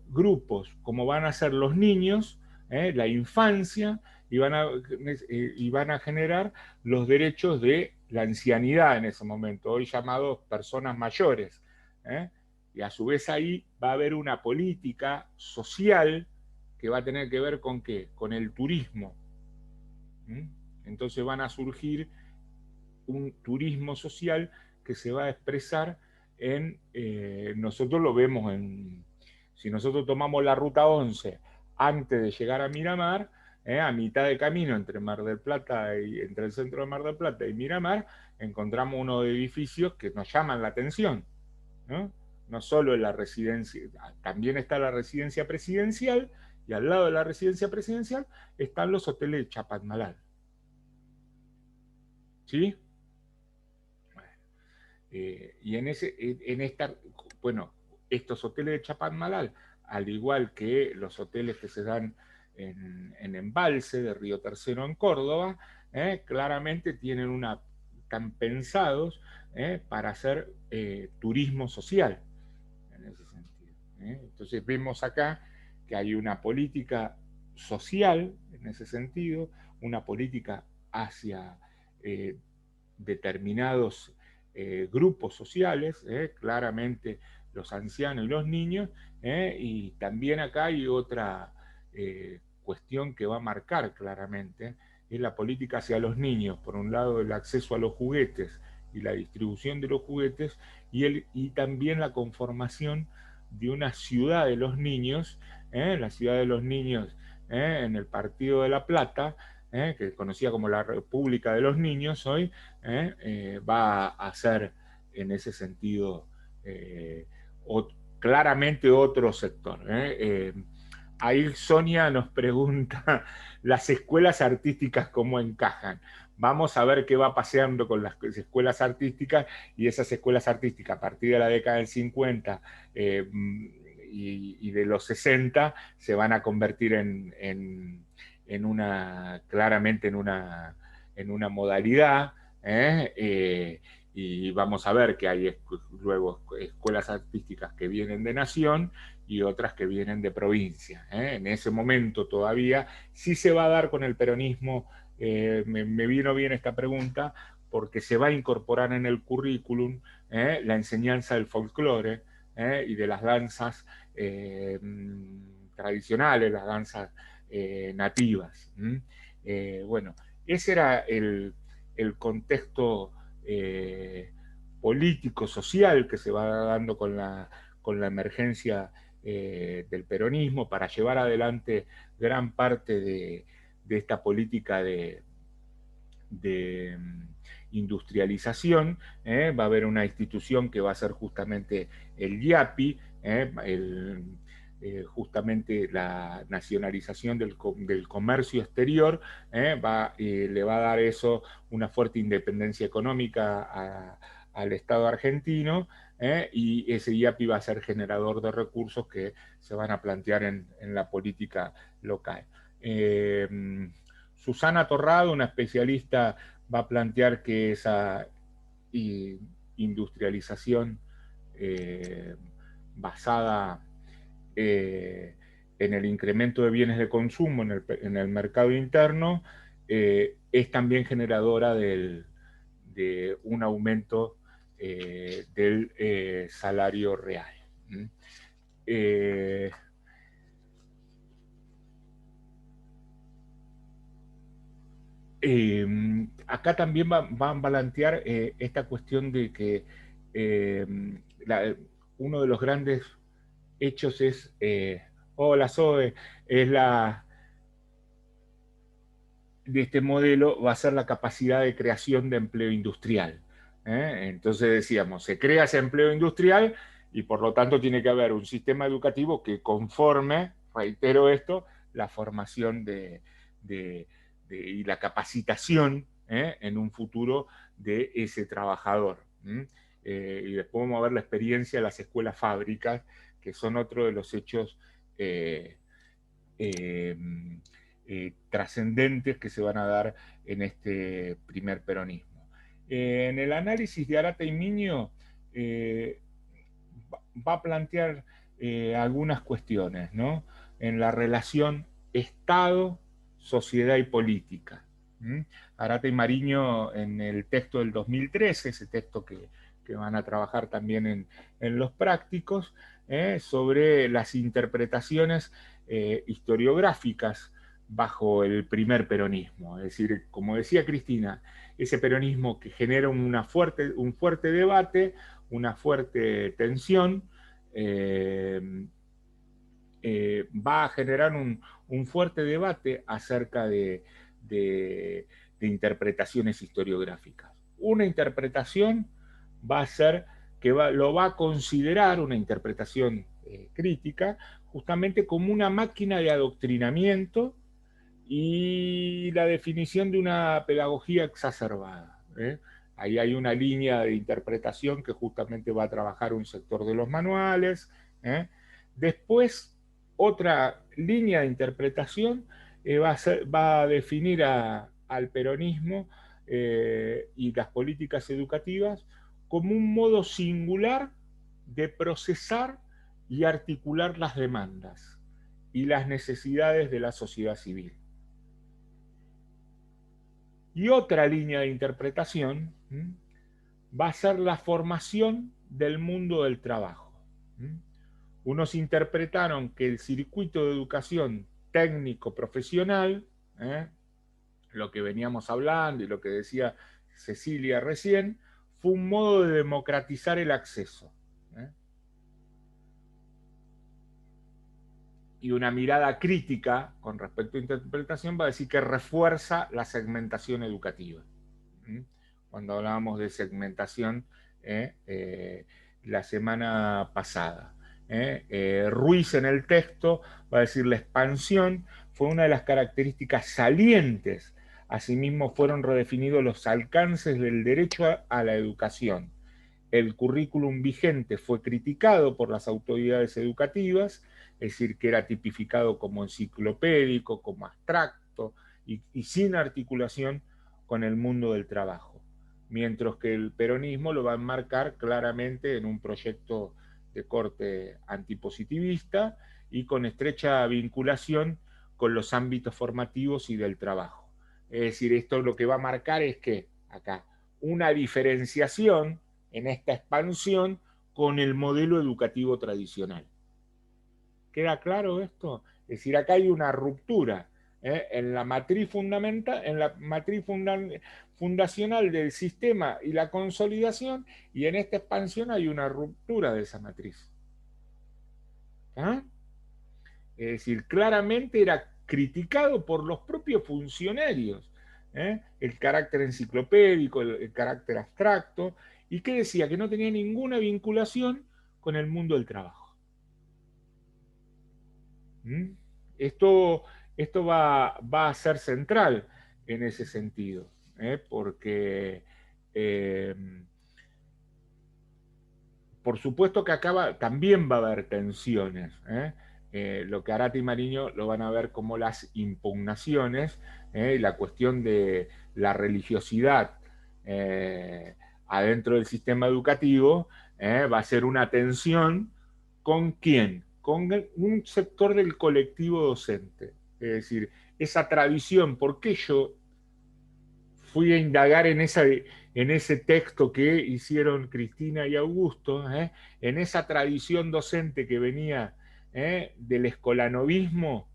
grupos, como van a ser los niños, la infancia, y van a generar los derechos de la ancianidad en ese momento, hoy llamados personas mayores. Y a su vez ahí va a haber una política social que va a tener que ver con ¿qué? Con el turismo. Entonces van a surgir un turismo social que se va a expresar en, nosotros lo vemos si nosotros tomamos la ruta 11 antes de llegar a Miramar, a mitad de camino entre Mar del Plata entre el centro de Mar del Plata y Miramar, encontramos unos edificios que nos llaman la atención, ¿no? No solo en la residencia, también está la residencia presidencial, y al lado de la residencia presidencial están los hoteles de Chapatmalal. ¿Sí? Y bueno, estos hoteles de Chapatmalal, al igual que los hoteles que se dan en Embalse de Río Tercero en Córdoba, claramente están pensados para hacer turismo social, en ese sentido. Entonces vemos acá que hay una política social, en ese sentido, una política hacia determinados grupos sociales, claramente los ancianos y los niños, y también acá hay otra cuestión que va a marcar claramente, es la política hacia los niños, por un lado el acceso a los juguetes y la distribución de los juguetes, y también la conformación de una ciudad de los niños, la ciudad de los niños en el Partido de la Plata, que es conocida como la República de los Niños hoy, va a ser en ese sentido claramente otro sector. Ahí Sonia nos pregunta, las escuelas artísticas cómo encajan. Vamos a ver qué va pasando con las escuelas artísticas, y esas escuelas artísticas a partir de la década del 50 y de los 60 se van a convertir claramente en una modalidad, y vamos a ver que hay luego escuelas artísticas que vienen de nación y otras que vienen de provincia. En ese momento todavía sí se va a dar con el peronismo. Me vino bien esta pregunta porque se va a incorporar en el currículum la enseñanza del folclore y de las danzas tradicionales, las danzas nativas. Bueno, ese era el contexto político, social que se va dando con la emergencia del peronismo para llevar adelante gran parte de esta política de industrialización. Va a haber una institución que va a ser justamente el IAPI, justamente la nacionalización del comercio exterior, le va a dar eso una fuerte independencia económica al Estado argentino, y ese IAPI va a ser generador de recursos que se van a plantear en la política local. Susana Torrado, una especialista, va a plantear que esa industrialización basada en el incremento de bienes de consumo en el mercado interno, es también generadora de un aumento del salario real. Acá también van a plantear esta cuestión de que uno de los grandes hechos es, hola Zoe, es de este modelo va a ser la capacidad de creación de empleo industrial. Entonces decíamos, se crea ese empleo industrial y por lo tanto tiene que haber un sistema educativo que conforme, reitero esto, la formación y la capacitación en un futuro de ese trabajador. Y después vamos a ver la experiencia de las escuelas fábricas, que son otro de los hechos trascendentes que se van a dar en este primer peronismo. En el análisis de Arata y Miño va a plantear algunas cuestiones, ¿no? En la relación Estado, sociedad y política. Arata y Mariño, en el texto del 2013, ese texto que van a trabajar también en los prácticos, sobre las interpretaciones historiográficas bajo el primer peronismo. Es decir, como decía Cristina, ese peronismo que genera un fuerte debate, una fuerte tensión, va a generar un fuerte debate acerca de interpretaciones historiográficas. Una interpretación va a ser que lo va a considerar una interpretación crítica justamente como una máquina de adoctrinamiento y la definición de una pedagogía exacerbada. Ahí hay una línea de interpretación que justamente va a trabajar un sector de los manuales. Después, otra línea de interpretación va a definir al peronismo y las políticas educativas como un modo singular de procesar y articular las demandas y las necesidades de la sociedad civil. Y otra línea de interpretación va a ser la formación del mundo del trabajo. Unos interpretaron que el circuito de educación técnico-profesional, lo que veníamos hablando y lo que decía Cecilia recién, fue un modo de democratizar el acceso. Y una mirada crítica con respecto a interpretación va a decir que refuerza la segmentación educativa. Cuando hablábamos de segmentación la semana pasada. Ruiz en el texto va a decir la expansión fue una de las características salientes. Asimismo fueron redefinidos los alcances del derecho a la educación. El currículum vigente fue criticado por las autoridades educativas, es decir, que era tipificado como enciclopédico, como abstracto y sin articulación con el mundo del trabajo. Mientras que el peronismo lo va a enmarcar claramente en un proyecto de corte antipositivista y con estrecha vinculación con los ámbitos formativos y del trabajo. Es decir, esto lo que va a marcar es que acá una diferenciación en esta expansión con el modelo educativo tradicional. ¿Queda claro esto? Es decir, acá hay una ruptura en la matriz fundamental, en la matriz fundacional del sistema y la consolidación, y en esta expansión hay una ruptura de esa matriz. Es decir, claramente era criticado por los propios funcionarios, el carácter enciclopédico, el carácter abstracto, y que decía que no tenía ninguna vinculación con el mundo del trabajo. Esto va a ser central en ese sentido, porque por supuesto que acá también va a haber tensiones. Lo que Arata y Mariño lo van a ver como las impugnaciones, y la cuestión de la religiosidad adentro del sistema educativo va a ser una tensión con quién, con un sector del colectivo docente. Es decir, esa tradición, ¿por qué yo fui a indagar en ese texto que hicieron Cristina y Augusto, en esa tradición docente que venía del escolanovismo?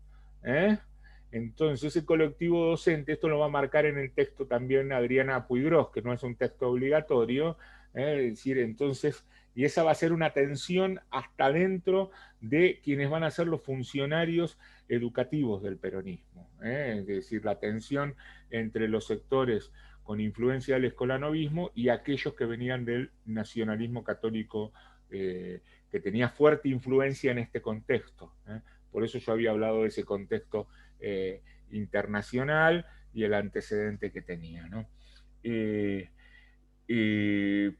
Entonces ese colectivo docente, esto lo va a marcar en el texto también Adriana Puigros, que no es un texto obligatorio, es decir, entonces, y esa va a ser una tensión hasta dentro de quienes van a ser los funcionarios educativos del peronismo, es decir, la tensión entre los sectores con influencia del escolanovismo y aquellos que venían del nacionalismo católico, que tenía fuerte influencia en este contexto. Por eso yo había hablado de ese contexto internacional y el antecedente que tenía, ¿no?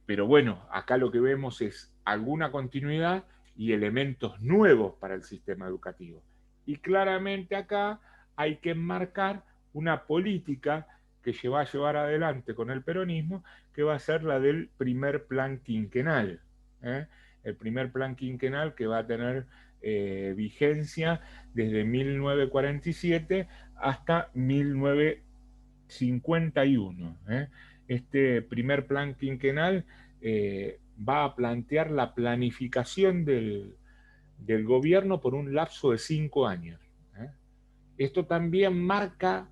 Pero bueno, acá lo que vemos es alguna continuidad y elementos nuevos para el sistema educativo. Y claramente acá hay que enmarcar una política que se va a llevar adelante con el peronismo, que va a ser la del primer plan quinquenal. El primer plan quinquenal que va a tener vigencia desde 1947 hasta 1951. Este primer plan quinquenal va a plantear la planificación del gobierno por un lapso de 5 años. Esto también marca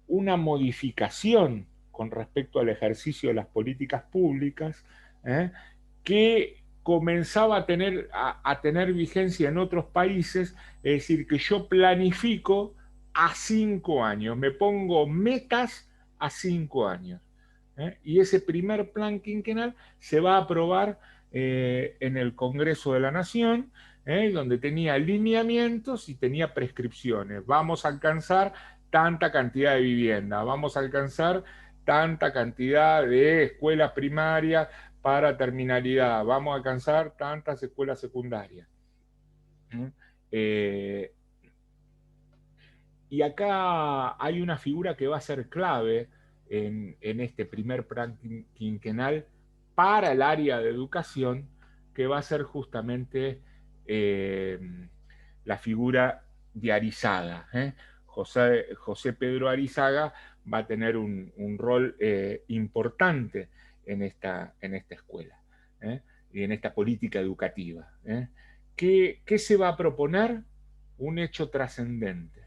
una modificación con respecto al ejercicio de las políticas públicas, que comenzaba a tener vigencia en otros países, es decir, que yo planifico a 5 años, me pongo metas a 5 años. Y ese primer plan quinquenal se va a aprobar en el Congreso de la Nación, donde tenía lineamientos y tenía prescripciones. Vamos a alcanzar tanta cantidad de vivienda, vamos a alcanzar tanta cantidad de escuelas primarias para terminalidad, vamos a alcanzar tantas escuelas secundarias. Y acá hay una figura que va a ser clave en este primer plan quinquenal para el área de educación, que va a ser justamente la figura de Arizaga. José Pedro Arizaga va a tener un rol importante en esta escuela y en esta política educativa. ¿Qué se va a proponer? Un hecho trascendente.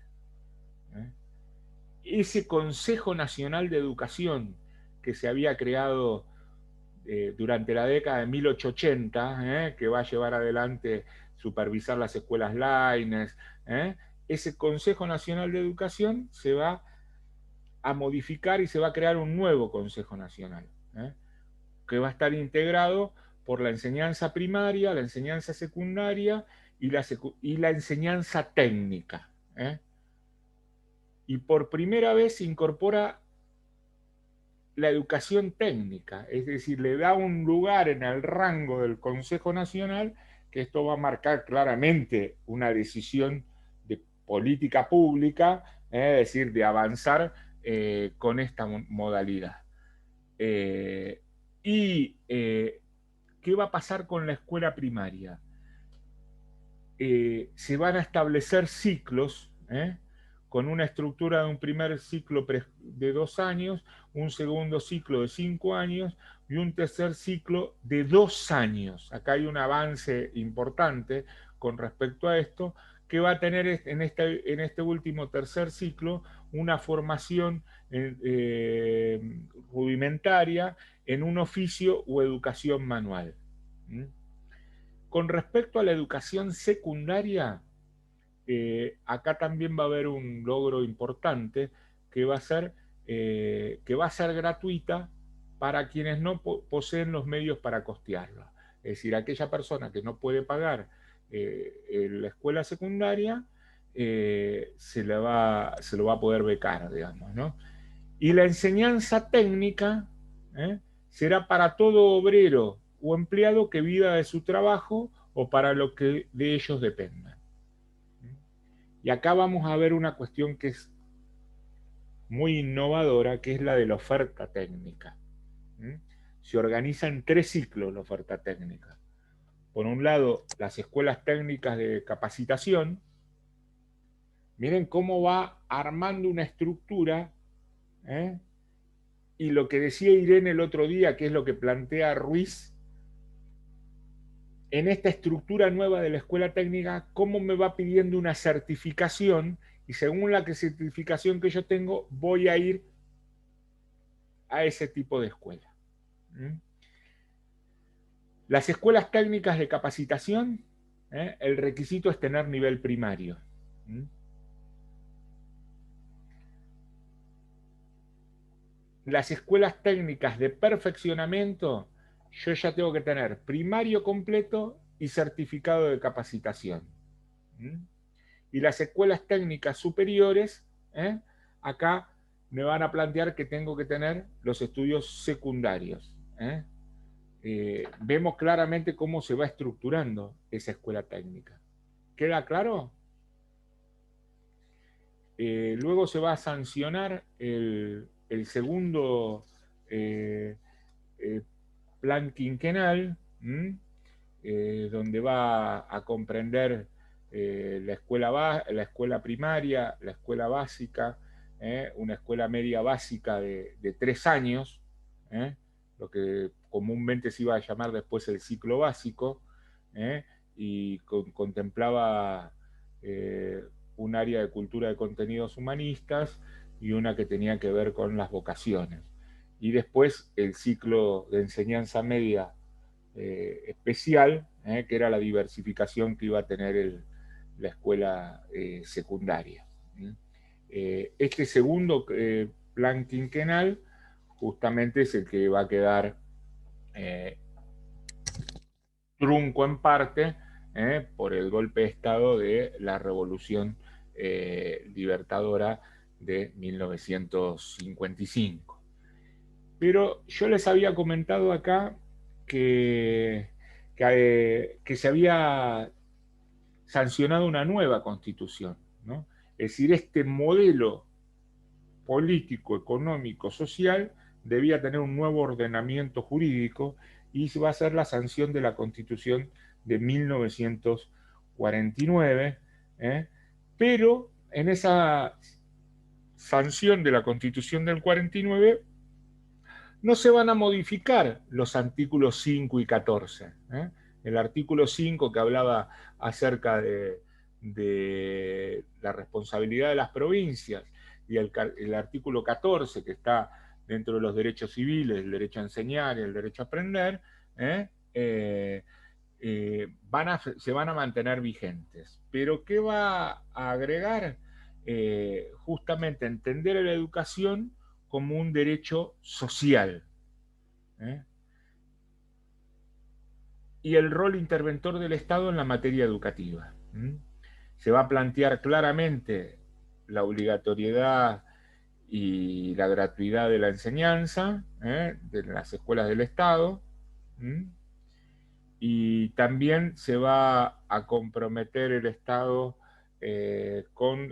Ese Consejo Nacional de Educación que se había creado durante la década de 1880, que va a llevar adelante, supervisar las escuelas Laínez, ese Consejo Nacional de Educación se va a modificar y se va a crear un nuevo Consejo Nacional, que va a estar integrado por la enseñanza primaria, la enseñanza secundaria y la enseñanza técnica. Y por primera vez se incorpora la educación técnica, es decir, le da un lugar en el rango del Consejo Nacional, que esto va a marcar claramente una decisión de política pública, es decir, de avanzar con esta modalidad. ¿Qué va a pasar con la escuela primaria? Se van a establecer ciclos, con una estructura de un primer ciclo de 2 años, un segundo ciclo de 5 años y un tercer ciclo de 2 años. Acá hay un avance importante con respecto a esto, que va a tener en este último tercer ciclo una formación rudimentaria en un oficio o educación manual. Con respecto a la educación secundaria, acá también va a haber un logro importante que va a ser gratuita para quienes no poseen los medios para costearla. Es decir, aquella persona que no puede pagar la escuela secundaria se lo va a poder becar, digamos, ¿no? Y la enseñanza técnica será para todo obrero o empleado que viva de su trabajo o para lo que de ellos dependa. Y acá vamos a ver una cuestión que es muy innovadora, que es la de la oferta técnica. Se organiza en 3 ciclos la oferta técnica. por un lado, las escuelas técnicas de capacitación. Miren cómo va armando una estructura, ¿eh? Y lo que decía Irene el otro día, que es lo que plantea Ruiz, en esta estructura nueva de la escuela técnica, cómo me va pidiendo una certificación, y según la certificación que yo tengo, voy a ir a ese tipo de escuela. Las escuelas técnicas de capacitación, el requisito es tener nivel primario. Las escuelas técnicas de perfeccionamiento, yo ya tengo que tener primario completo y certificado de capacitación. Y las escuelas técnicas superiores, acá me van a plantear que tengo que tener los estudios secundarios. Vemos claramente cómo se va estructurando esa escuela técnica. ¿Queda claro? Luego se va a sancionar el segundo plan quinquenal, donde va a comprender la escuela primaria, la escuela básica, una escuela media básica de 3 años, lo que comúnmente se iba a llamar después el ciclo básico, y contemplaba un área de cultura de contenidos humanistas y una que tenía que ver con las vocaciones. Y después el ciclo de enseñanza media especial, que era la diversificación que iba a tener la escuela secundaria. Este segundo plan quinquenal justamente es el que va a quedar trunco en parte por el golpe de Estado de la Revolución Libertadora de 1955. Pero yo les había comentado acá que se había sancionado una nueva constitución, ¿no? Es decir, este modelo político, económico, social debía tener un nuevo ordenamiento jurídico y va a ser la sanción de la Constitución de 1949, pero en esa sanción de la Constitución del 49 no se van a modificar los artículos 5 y 14. El artículo 5 que hablaba acerca de la responsabilidad de las provincias y el artículo 14 que está dentro de los derechos civiles, el derecho a enseñar y el derecho a aprender, se van a mantener vigentes. Pero ¿qué va a agregar? Justamente entender la educación como un derecho social. Y el rol interventor del Estado en la materia educativa. Se va a plantear claramente la obligatoriedad y la gratuidad de la enseñanza de las escuelas del Estado. Y también se va a comprometer el Estado con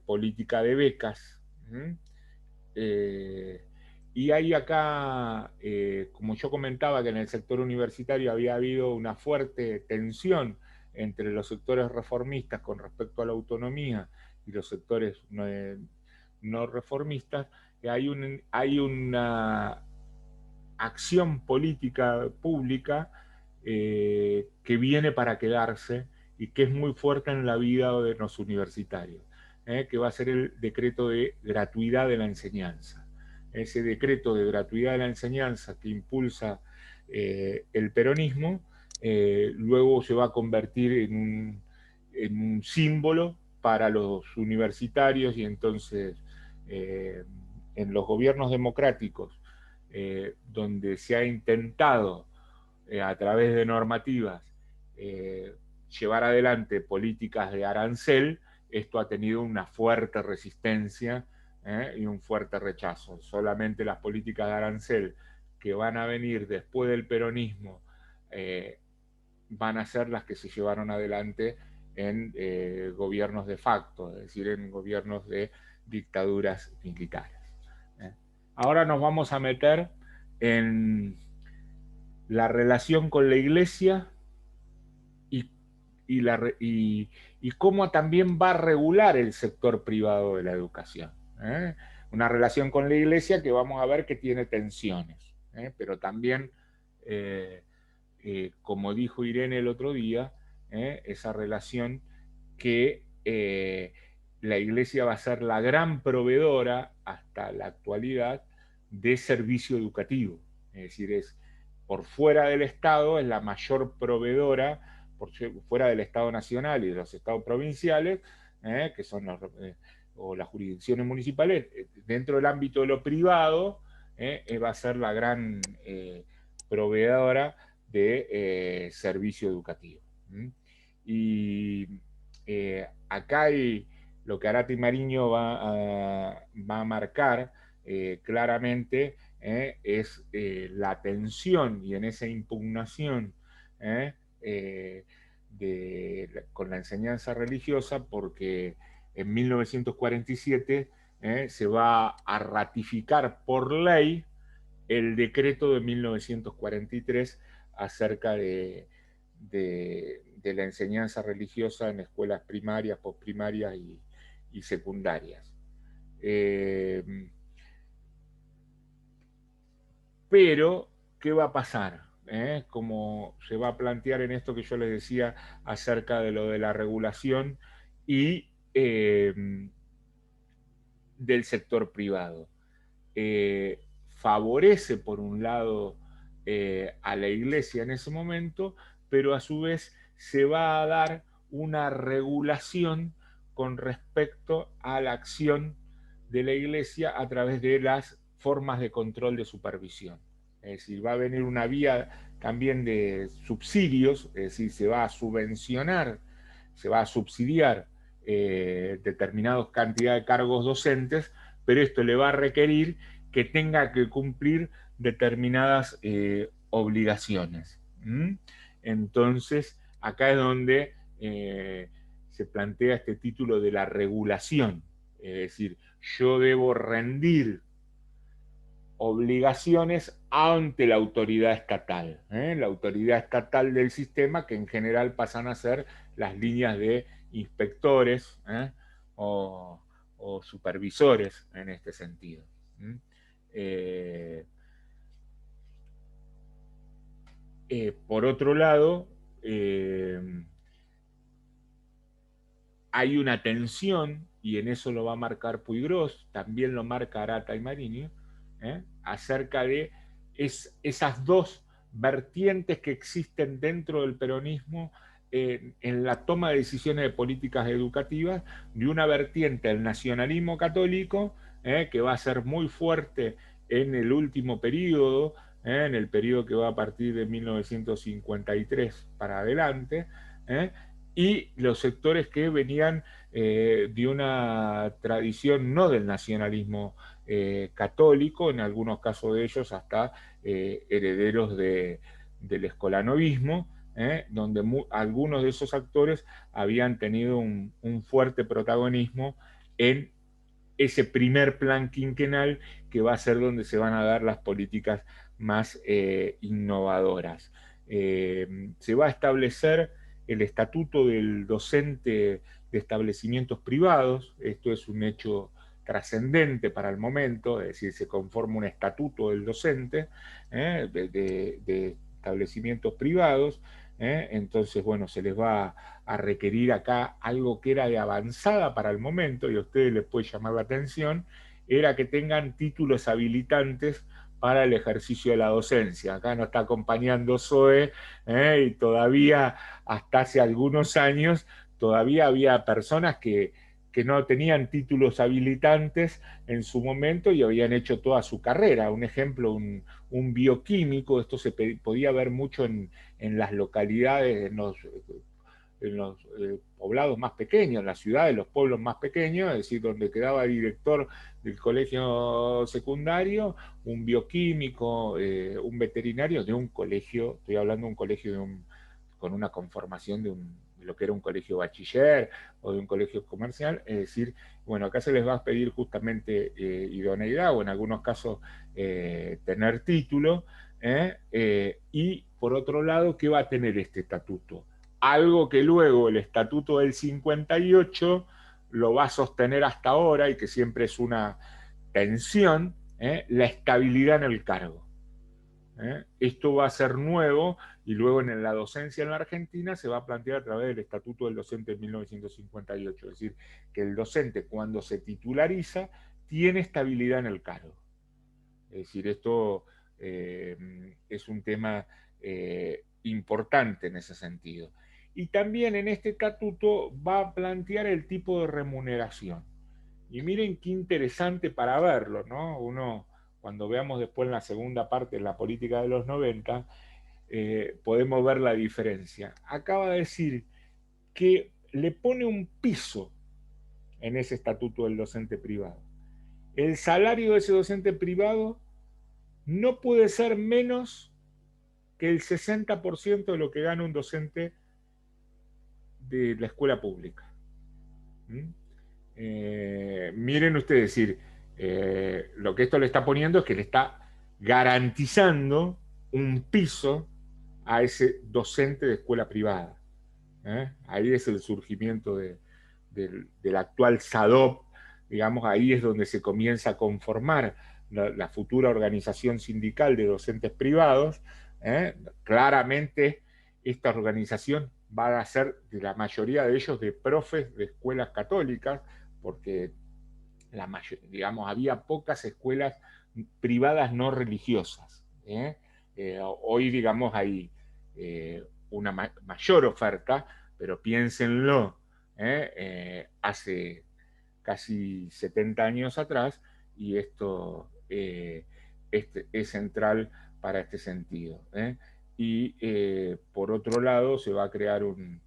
política de becas. Y hay acá, como yo comentaba, que en el sector universitario había habido una fuerte tensión entre los sectores reformistas con respecto a la autonomía y los sectores no reformistas, hay una acción política pública que viene para quedarse y que es muy fuerte en la vida de los universitarios, que va a ser el decreto de gratuidad de la enseñanza. Ese decreto de gratuidad de la enseñanza que impulsa el peronismo, luego se va a convertir en un símbolo para los universitarios, y entonces en los gobiernos democráticos, donde se ha intentado a través de normativas llevar adelante políticas de arancel, esto ha tenido una fuerte resistencia y un fuerte rechazo. Solamente las políticas de arancel que van a venir después del peronismo van a ser las que se llevaron adelante en gobiernos de facto, es decir, en gobiernos de dictaduras militares. Ahora nos vamos a meter en la relación con la Iglesia y cómo también va a regular el sector privado de la educación. Una relación con la Iglesia que vamos a ver que tiene tensiones, pero también, como dijo Irene el otro día, esa relación que la Iglesia va a ser la gran proveedora hasta la actualidad de servicio educativo. Es decir, es por fuera del Estado, es la mayor proveedora, por fuera del Estado nacional y de los estados provinciales, que son o las jurisdicciones municipales, dentro del ámbito de lo privado, va a ser la gran proveedora de servicio educativo. Y acá hay lo que Arata y Mariño va a marcar claramente, es la tensión y en esa impugnación con la enseñanza religiosa, porque en 1947 se va a ratificar por ley el decreto de 1943 acerca de la enseñanza religiosa en escuelas primarias, postprimarias y secundarias. Pero, ¿qué va a pasar? Como se va a plantear en esto que yo les decía acerca de lo de la regulación y del sector privado. Favorece, por un lado, a la Iglesia en ese momento, pero a su vez se va a dar una regulación con respecto a la acción de la Iglesia a través de las formas de control de supervisión. Es decir, va a venir una vía también de subsidios, es decir, se va a subvencionar, se va a subsidiar determinadas cantidades de cargos docentes, pero esto le va a requerir que tenga que cumplir determinadas obligaciones. Entonces, acá es donde se plantea este título de la regulación, es decir, yo debo rendir obligaciones ante la autoridad estatal, la autoridad estatal del sistema, que en general pasan a ser las líneas de inspectores o supervisores en este sentido. Por otro lado, hay una tensión, y en eso lo va a marcar Puigros, también lo marca Arata y Mariño, acerca de esas dos vertientes que existen dentro del peronismo en la toma de decisiones de políticas educativas, de una vertiente, el nacionalismo católico, que va a ser muy fuerte en el último periodo, en el periodo que va a partir de 1953 para adelante, y los sectores que venían de una tradición no del nacionalismo católico, en algunos casos de ellos hasta herederos del escolanovismo, donde algunos de esos actores habían tenido un fuerte protagonismo en ese primer plan quinquenal, que va a ser donde se van a dar las políticas más innovadoras. Se va a establecer el estatuto del docente de establecimientos privados. Esto es un hecho trascendente para el momento, es decir, se conforma un estatuto del docente de establecimientos privados. Entonces, bueno, se les va a requerir acá algo que era de avanzada para el momento, y a ustedes les puede llamar la atención, era que tengan títulos habilitantes para el ejercicio de la docencia. Acá nos está acompañando Zoe, y todavía, hasta hace algunos años, todavía había personas que no tenían títulos habilitantes en su momento y habían hecho toda su carrera. Un ejemplo, un bioquímico, esto se podía ver mucho en las localidades, en los poblados más pequeños, en las ciudades, los pueblos más pequeños, es decir, donde quedaba director del colegio secundario, un bioquímico, un veterinario de un colegio, estoy hablando de un colegio con una conformación de lo que era un colegio bachiller o de un colegio comercial. Es decir, bueno, acá se les va a pedir justamente idoneidad o en algunos casos tener título, y por otro lado, ¿qué va a tener este estatuto? algo que luego el Estatuto del 58 lo va a sostener hasta ahora y que siempre es una tensión, la estabilidad en el cargo. Esto va a ser nuevo y luego en la docencia en la Argentina se va a plantear a través del Estatuto del Docente de 1958, es decir, que el docente cuando se titulariza tiene estabilidad en el cargo. Es decir, esto es un tema importante en ese sentido. Y también en este estatuto va a plantear el tipo de remuneración. Y miren qué interesante para verlo, ¿no? Uno, cuando veamos después en la segunda parte de la política de los 90, podemos ver la diferencia. Acaba de decir que le pone un piso en ese estatuto del docente privado. El salario de ese docente privado no puede ser menos que el 60% de lo que gana un docente de la escuela pública. Miren ustedes, es decir, lo que esto le está poniendo es que le está garantizando un piso a ese docente de escuela privada. Ahí es el surgimiento del actual SADOP, digamos, ahí es donde se comienza a conformar la futura organización sindical de docentes privados. Claramente esta organización va a ser de la mayoría de ellos de profes de escuelas católicas, porque digamos, había pocas escuelas privadas no religiosas. Hoy, digamos, hay una mayor oferta, pero piénsenlo, hace casi 70 años atrás, y esto es central para este sentido. Y por otro lado, se va a crear un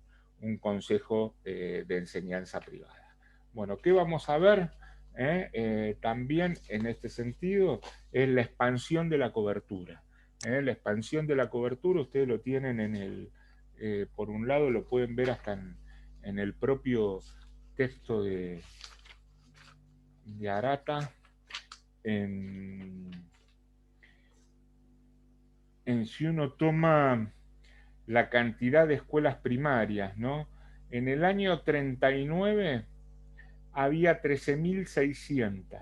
consejo de enseñanza privada. Bueno, ¿qué vamos a ver? También en este sentido es la expansión de la cobertura. La expansión de la cobertura, ustedes lo tienen en el, por un lado lo pueden ver hasta en el propio texto de Arata, si uno toma la cantidad de escuelas primarias, ¿no? En el año 39 había 13.600.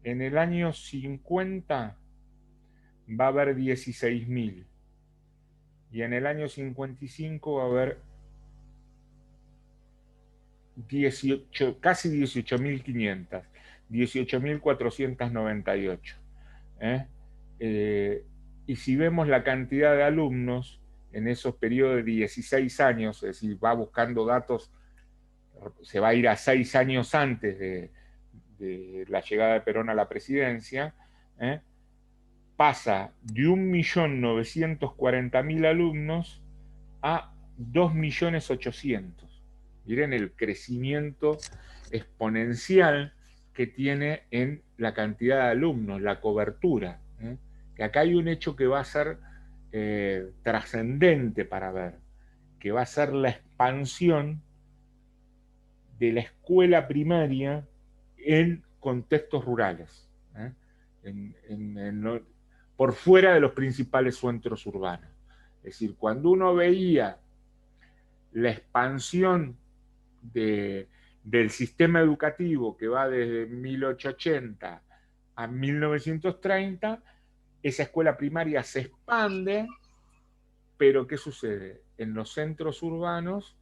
En el año 50 va a haber 16.000. Y en el año 55 va a haber casi 18.500, 18.498. Y si vemos la cantidad de alumnos en esos periodos de 16 años, es decir, va buscando datos, se va a ir a 6 años antes de la llegada de Perón a la presidencia, pasa de 1.940.000 alumnos a 2.800.000. Miren el crecimiento exponencial que tiene en la cantidad de alumnos, la cobertura. Que acá hay un hecho que va a ser trascendente para ver, que va a ser la expansión de la escuela primaria en contextos rurales, por fuera de los principales centros urbanos. Es decir, cuando uno veía la expansión del sistema educativo que va desde 1880 a 1930, esa escuela primaria se expande, pero ¿qué sucede? En los centros urbanos,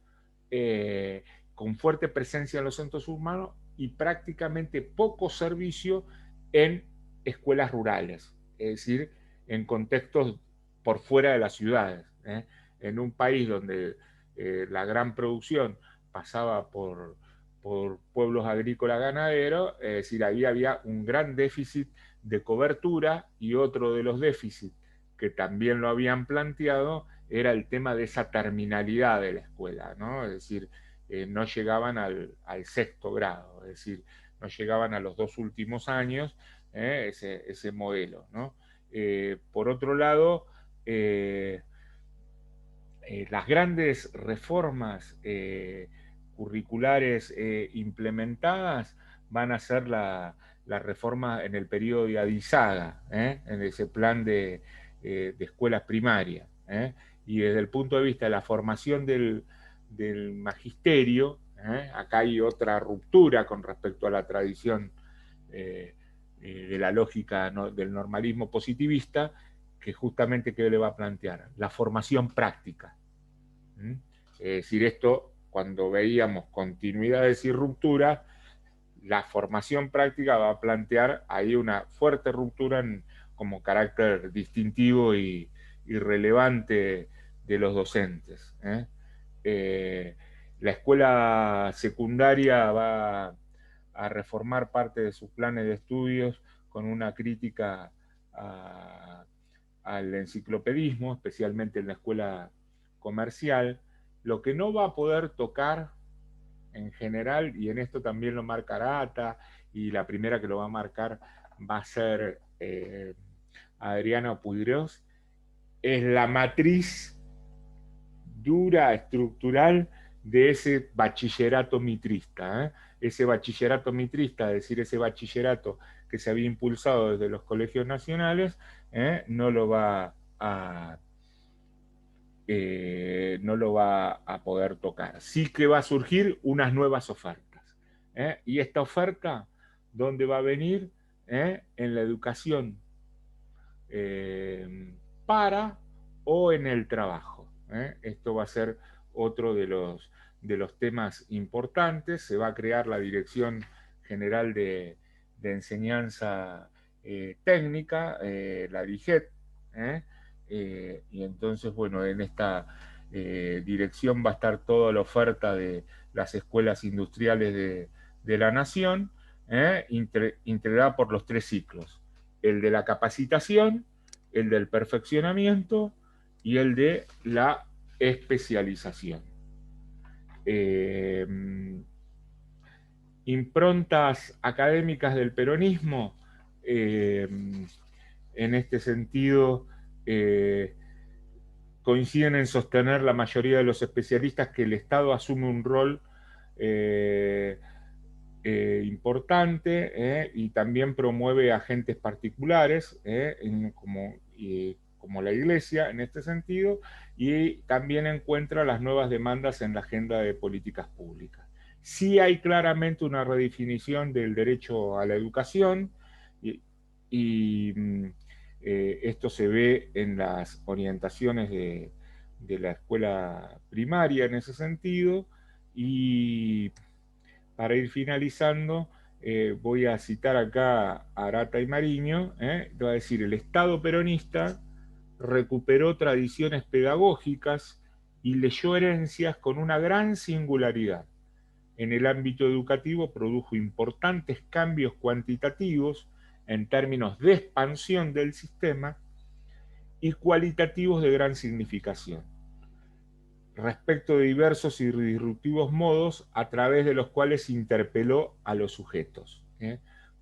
con fuerte presencia en los centros urbanos y prácticamente poco servicio en escuelas rurales, es decir, en contextos por fuera de las ciudades. En un país donde la gran producción pasaba por pueblos agrícolas ganaderos, es decir, ahí había un gran déficit de cobertura, y otro de los déficits que también lo habían planteado era el tema de esa terminalidad de la escuela, ¿no? Es decir, no llegaban al sexto grado, es decir, no llegaban a los 2 últimos años, ese modelo, ¿no? Por otro lado, las grandes reformas curriculares implementadas van a ser la reforma en el periodo de Adizaga, en ese plan de escuelas primarias. y desde el punto de vista de la formación del magisterio, acá hay otra ruptura con respecto a la tradición de la lógica del normalismo positivista, que justamente ¿qué le va a plantear? La formación práctica. Es decir, esto, cuando veíamos continuidades y rupturas, la formación práctica va a plantear ahí una fuerte ruptura como carácter distintivo y relevante de los docentes. La escuela secundaria va a reformar parte de sus planes de estudios con una crítica al enciclopedismo, especialmente en la escuela comercial. Lo que no va a poder tocar en general, y en esto también lo marcará Arata, y la primera que lo va a marcar va a ser Adriana Puiggrós, es la matriz dura, estructural, de ese bachillerato mitrista. Ese bachillerato mitrista, es decir, ese bachillerato que se había impulsado desde los colegios nacionales, no lo va a poder tocar. Sí que va a surgir unas nuevas ofertas. Y esta oferta, ¿dónde va a venir? En la educación para o en el trabajo. Esto va a ser otro de los temas importantes. Se va a crear la Dirección General de Enseñanza Técnica, la DIGET, y entonces, bueno, en esta dirección va a estar toda la oferta de las escuelas industriales de la nación, integrada por los 3 ciclos: el de la capacitación, el del perfeccionamiento y el de la especialización. Improntas académicas del peronismo, en este sentido, coinciden en sostener la mayoría de los especialistas que el Estado asume un rol importante, y también promueve agentes particulares, como la Iglesia en este sentido, y también encuentra las nuevas demandas en la agenda de políticas públicas. Sí hay claramente una redefinición del derecho a la educación, y esto se ve en las orientaciones de la escuela primaria en ese sentido. Y para ir finalizando, voy a citar acá a Arata y Mariño, va a decir: el Estado peronista recuperó tradiciones pedagógicas y leyó herencias con una gran singularidad. En el ámbito educativo produjo importantes cambios cuantitativos en términos de expansión del sistema y cualitativos de gran significación, respecto de diversos y disruptivos modos a través de los cuales interpeló a los sujetos.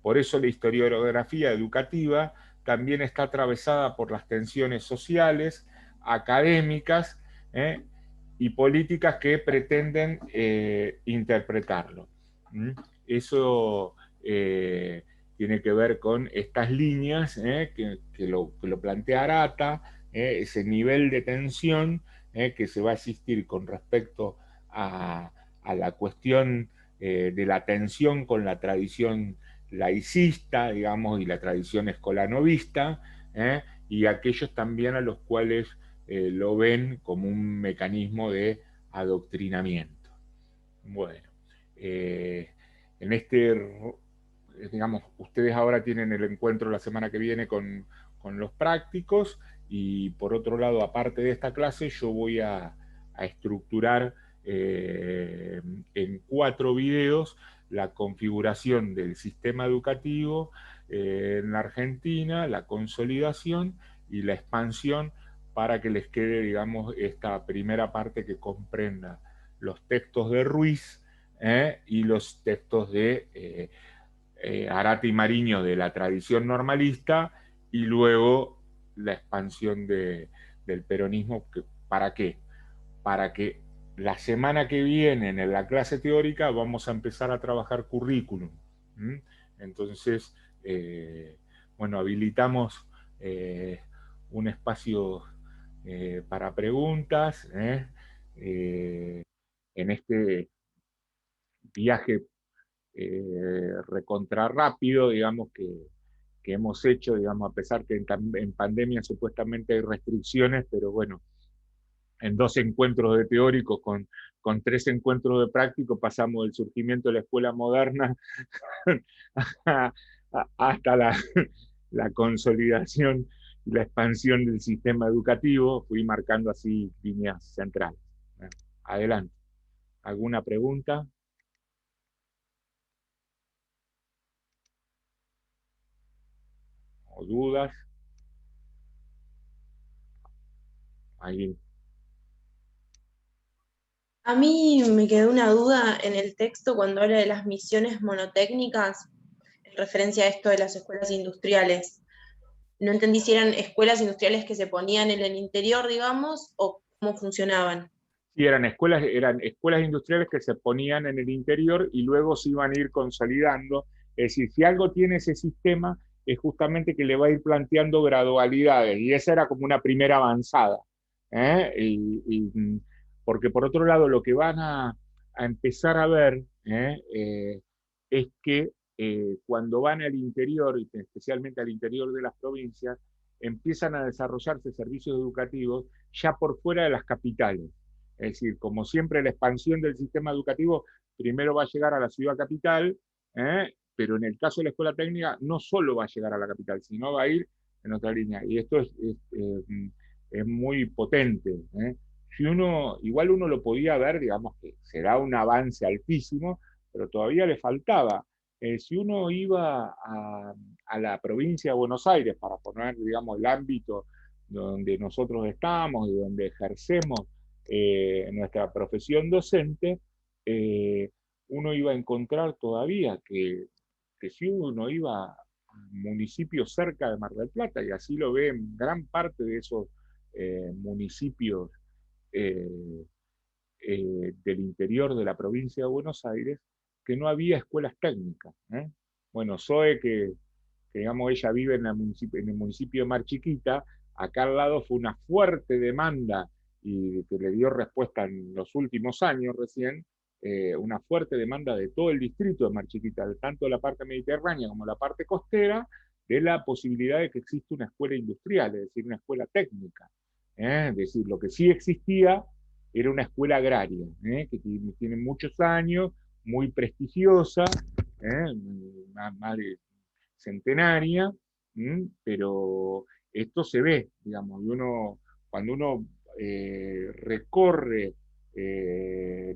Por eso la historiografía educativa también está atravesada por las tensiones sociales, académicas, y políticas que pretenden interpretarlo. Eso tiene que ver con estas líneas que lo plantea Arata, ese nivel de tensión que se va a existir con respecto a la cuestión de la tensión con la tradición laicista, digamos, y la tradición escolanovista, y aquellos también a los cuales lo ven como un mecanismo de adoctrinamiento. Bueno, en digamos, ustedes ahora tienen el encuentro la semana que viene con los prácticos, y por otro lado, aparte de esta clase, yo voy a estructurar en 4 videos la configuración del sistema educativo en la Argentina, la consolidación y la expansión, para que les quede, digamos, esta primera parte que comprenda los textos de Ruiz y los textos de Arata y Mariño de la tradición normalista, y luego la expansión del peronismo. ¿Para qué? Para que la semana que viene en la clase teórica vamos a empezar a trabajar currículum. Entonces, bueno, habilitamos un espacio para preguntas, en este viaje recontra rápido, digamos, que hemos hecho, digamos, a pesar que en pandemia supuestamente hay restricciones, pero bueno, en 2 encuentros de teóricos con 3 encuentros de prácticos pasamos del surgimiento de la escuela moderna hasta la consolidación y la expansión del sistema educativo. Fui marcando así líneas centrales. Adelante. ¿Alguna pregunta? ¿O dudas? ¿Alguien? A mí me quedó una duda en el texto cuando habla de las misiones monotécnicas, en referencia a esto de las escuelas industriales. No entendí si eran escuelas industriales que se ponían en el interior, digamos, o cómo funcionaban. Sí, eran escuelas industriales que se ponían en el interior y luego se iban a ir consolidando. Es decir, si algo tiene ese sistema, es justamente que le va a ir planteando gradualidades, y esa era como una primera avanzada. ¿Eh? Porque por otro lado, lo que van a empezar a ver es que cuando van al interior, y especialmente al interior de las provincias, empiezan a desarrollarse servicios educativos ya por fuera de las capitales. Es decir, como siempre, la expansión del sistema educativo primero va a llegar a la ciudad capital, pero en el caso de la escuela técnica no solo va a llegar a la capital, sino va a ir en otra línea. Y esto es muy potente. Si igual uno lo podía ver, digamos que será un avance altísimo, pero todavía le faltaba. Si uno iba a la provincia de Buenos Aires, para poner, digamos, el ámbito donde nosotros estamos y donde ejercemos nuestra profesión docente, uno iba a encontrar todavía que si uno iba a municipios cerca de Mar del Plata, y así lo ve en gran parte de esos municipios eh, del interior de la provincia de Buenos Aires, que no había escuelas técnicas. Bueno, Zoe, que digamos ella vive en el municipio de Mar Chiquita, acá al lado fue una fuerte demanda y que le dio respuesta en los últimos años recién, una fuerte demanda de todo el distrito de Mar Chiquita, tanto la parte mediterránea como la parte costera, de la posibilidad de que exista una escuela industrial, es decir, una escuela técnica. Es decir, lo que sí existía era una escuela agraria, que tiene muchos años, muy prestigiosa, más de centenaria, pero esto se ve, digamos, y cuando uno recorre eh,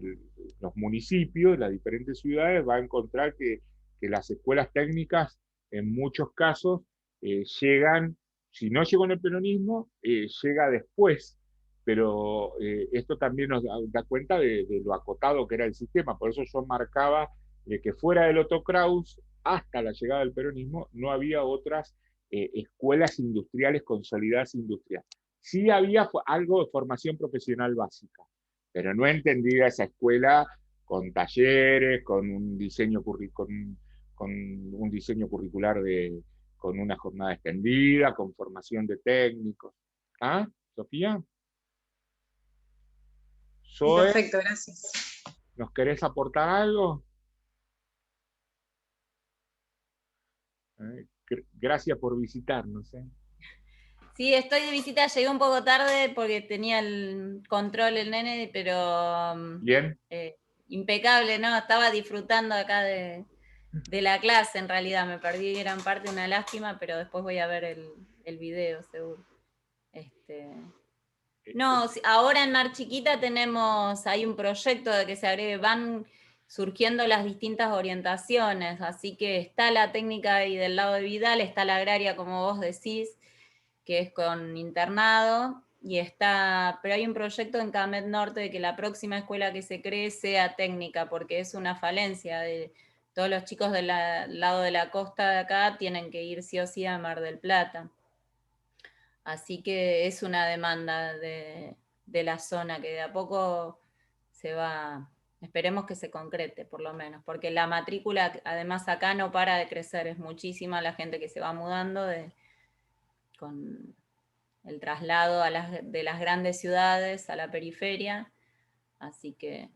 los municipios, las diferentes ciudades, va a encontrar que las escuelas técnicas en muchos casos llegan, si no llegó en el peronismo, llega después, pero esto también nos da cuenta de lo acotado que era el sistema, por eso yo marcaba que fuera del Otto Kraus, hasta la llegada del peronismo, no había otras escuelas industriales consolidadas industriales. Sí había algo de formación profesional básica, pero no entendía esa escuela con talleres, con un diseño, con un diseño curricular con una jornada extendida, con formación de técnicos. ¿Ah, Sofía? Zoe, Perfecto, gracias. ¿nos querés aportar algo? Gracias por visitarnos. Sí, estoy de visita, llegué un poco tarde porque tenía el control el nene, pero Bien. Impecable, ¿no? Estaba disfrutando acá de la clase, en realidad, me perdí gran parte, una lástima, pero después voy a ver el video, seguro. No, ahora en Mar Chiquita hay un proyecto de que se agregue, van surgiendo las distintas orientaciones, así que está la técnica ahí del lado de Vidal, está la agraria, como vos decís, que es con internado, pero hay un proyecto en Camet Norte de que la próxima escuela que se cree sea técnica, porque es una falencia de todos los chicos del lado de la costa de acá tienen que ir sí o sí a Mar del Plata. Así que es una demanda de la zona que de a poco se va, esperemos que se concrete por lo menos, porque la matrícula además acá no para de crecer, es muchísima la gente que se va mudando con el traslado de las grandes ciudades a la periferia, así que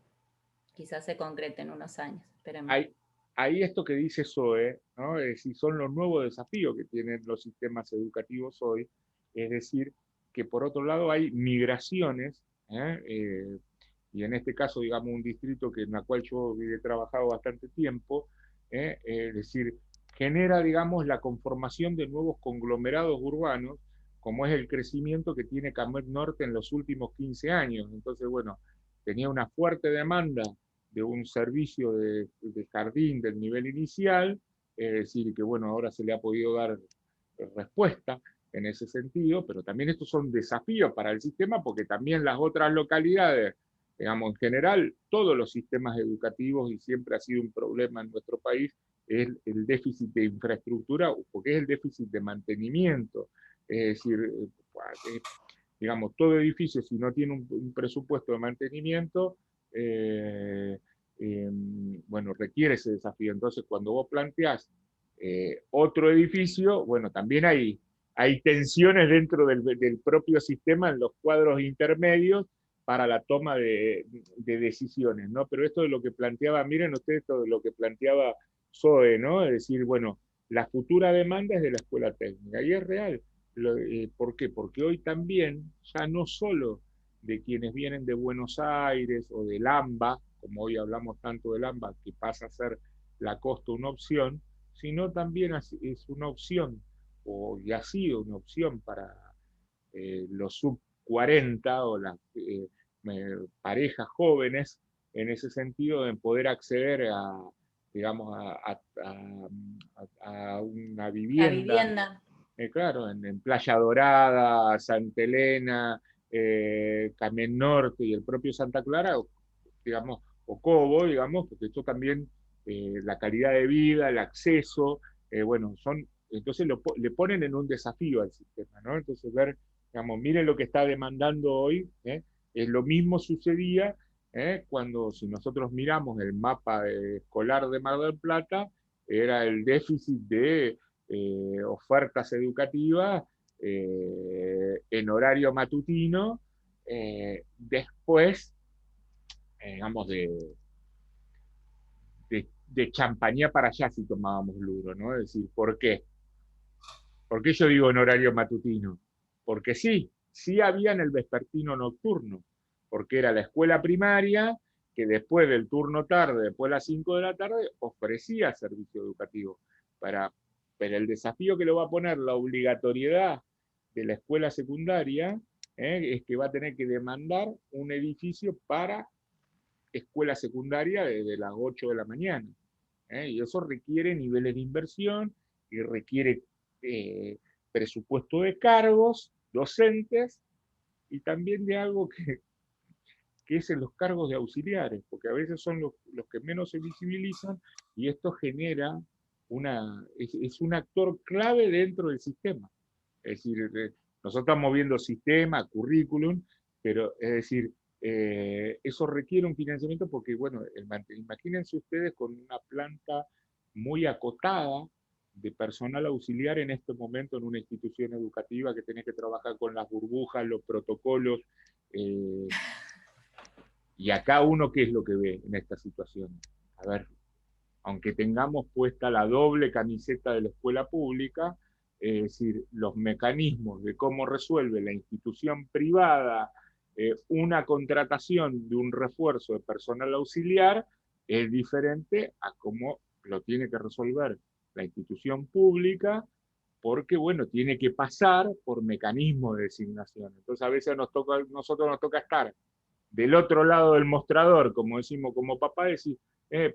quizás se concrete en unos años, esperemos. Ahí esto que dice Zoe, ¿no? Es decir, son los nuevos desafíos que tienen los sistemas educativos hoy, es decir, que por otro lado hay migraciones, y en este caso, digamos, un distrito en la cual yo he trabajado bastante tiempo, es decir, genera, digamos, la conformación de nuevos conglomerados urbanos, como es el crecimiento que tiene Camet Norte en los últimos 15 años. Entonces, bueno, tenía una fuerte demanda de un servicio de jardín del nivel inicial, es decir, que bueno, ahora se le ha podido dar respuesta en ese sentido, pero también estos son desafíos para el sistema porque también las otras localidades, digamos, en general, todos los sistemas educativos, y siempre ha sido un problema en nuestro país, es el déficit de infraestructura, porque es el déficit de mantenimiento. Es decir, digamos, todo edificio, si no tiene un presupuesto de mantenimiento, bueno, requiere ese desafío. Entonces, cuando vos planteás otro edificio, bueno, también hay tensiones dentro del propio sistema en los cuadros intermedios para la toma de decisiones, ¿no? Pero esto de lo que planteaba, miren ustedes, esto de lo que planteaba Zoe, ¿no? Es decir, bueno, la futura demanda es de la escuela técnica, y es real. ¿Por qué? Porque hoy también, ya no solo de quienes vienen de Buenos Aires o del AMBA, como hoy hablamos tanto del AMBA, que pasa a ser la costa una opción, sino también es una opción, y ha sido una opción para los sub 40 o las parejas jóvenes, en ese sentido, de poder acceder a, digamos, a una vivienda. La vivienda. Claro, en Playa Dorada, Santa Elena, Camet Norte y el propio Santa Clara, digamos, o Cobo, digamos, porque esto también, la calidad de vida, el acceso, bueno, entonces le ponen en un desafío al sistema, ¿no? Entonces ver, digamos, miren lo que está demandando hoy, es lo mismo sucedía cuando, si nosotros miramos el mapa escolar de Mar del Plata, era el déficit de ofertas educativas en horario matutino, después, digamos, de Champañá para allá si tomábamos Luro, ¿no? Es decir, ¿por qué? ¿Por qué yo digo en horario matutino? Porque sí había en el vespertino nocturno, porque era la escuela primaria que después del turno tarde, después de las 5 de la tarde, ofrecía servicio educativo. Pero el desafío que lo va a poner la obligatoriedad de la escuela secundaria es que va a tener que demandar un edificio para escuela secundaria desde las 8 de la mañana. Y eso requiere niveles de inversión y requiere presupuesto de cargos docentes y también de algo que es en los cargos de auxiliares, porque a veces son los que menos se visibilizan, y esto genera es un actor clave dentro del sistema. Es decir, nosotros estamos viendo sistema, currículum, pero es decir, eso requiere un financiamiento porque, bueno, imagínense ustedes con una planta muy acotada de personal auxiliar en este momento en una institución educativa que tiene que trabajar con las burbujas, los protocolos, y acá uno, ¿qué es lo que ve en esta situación? A ver, aunque tengamos puesta la doble camiseta de la escuela pública, es decir, los mecanismos de cómo resuelve la institución privada una contratación de un refuerzo de personal auxiliar es diferente a cómo lo tiene que resolver la institución pública, porque, bueno, tiene que pasar por mecanismos de designación. Entonces, a veces nosotros nos toca estar del otro lado del mostrador, como decimos como papá, decir,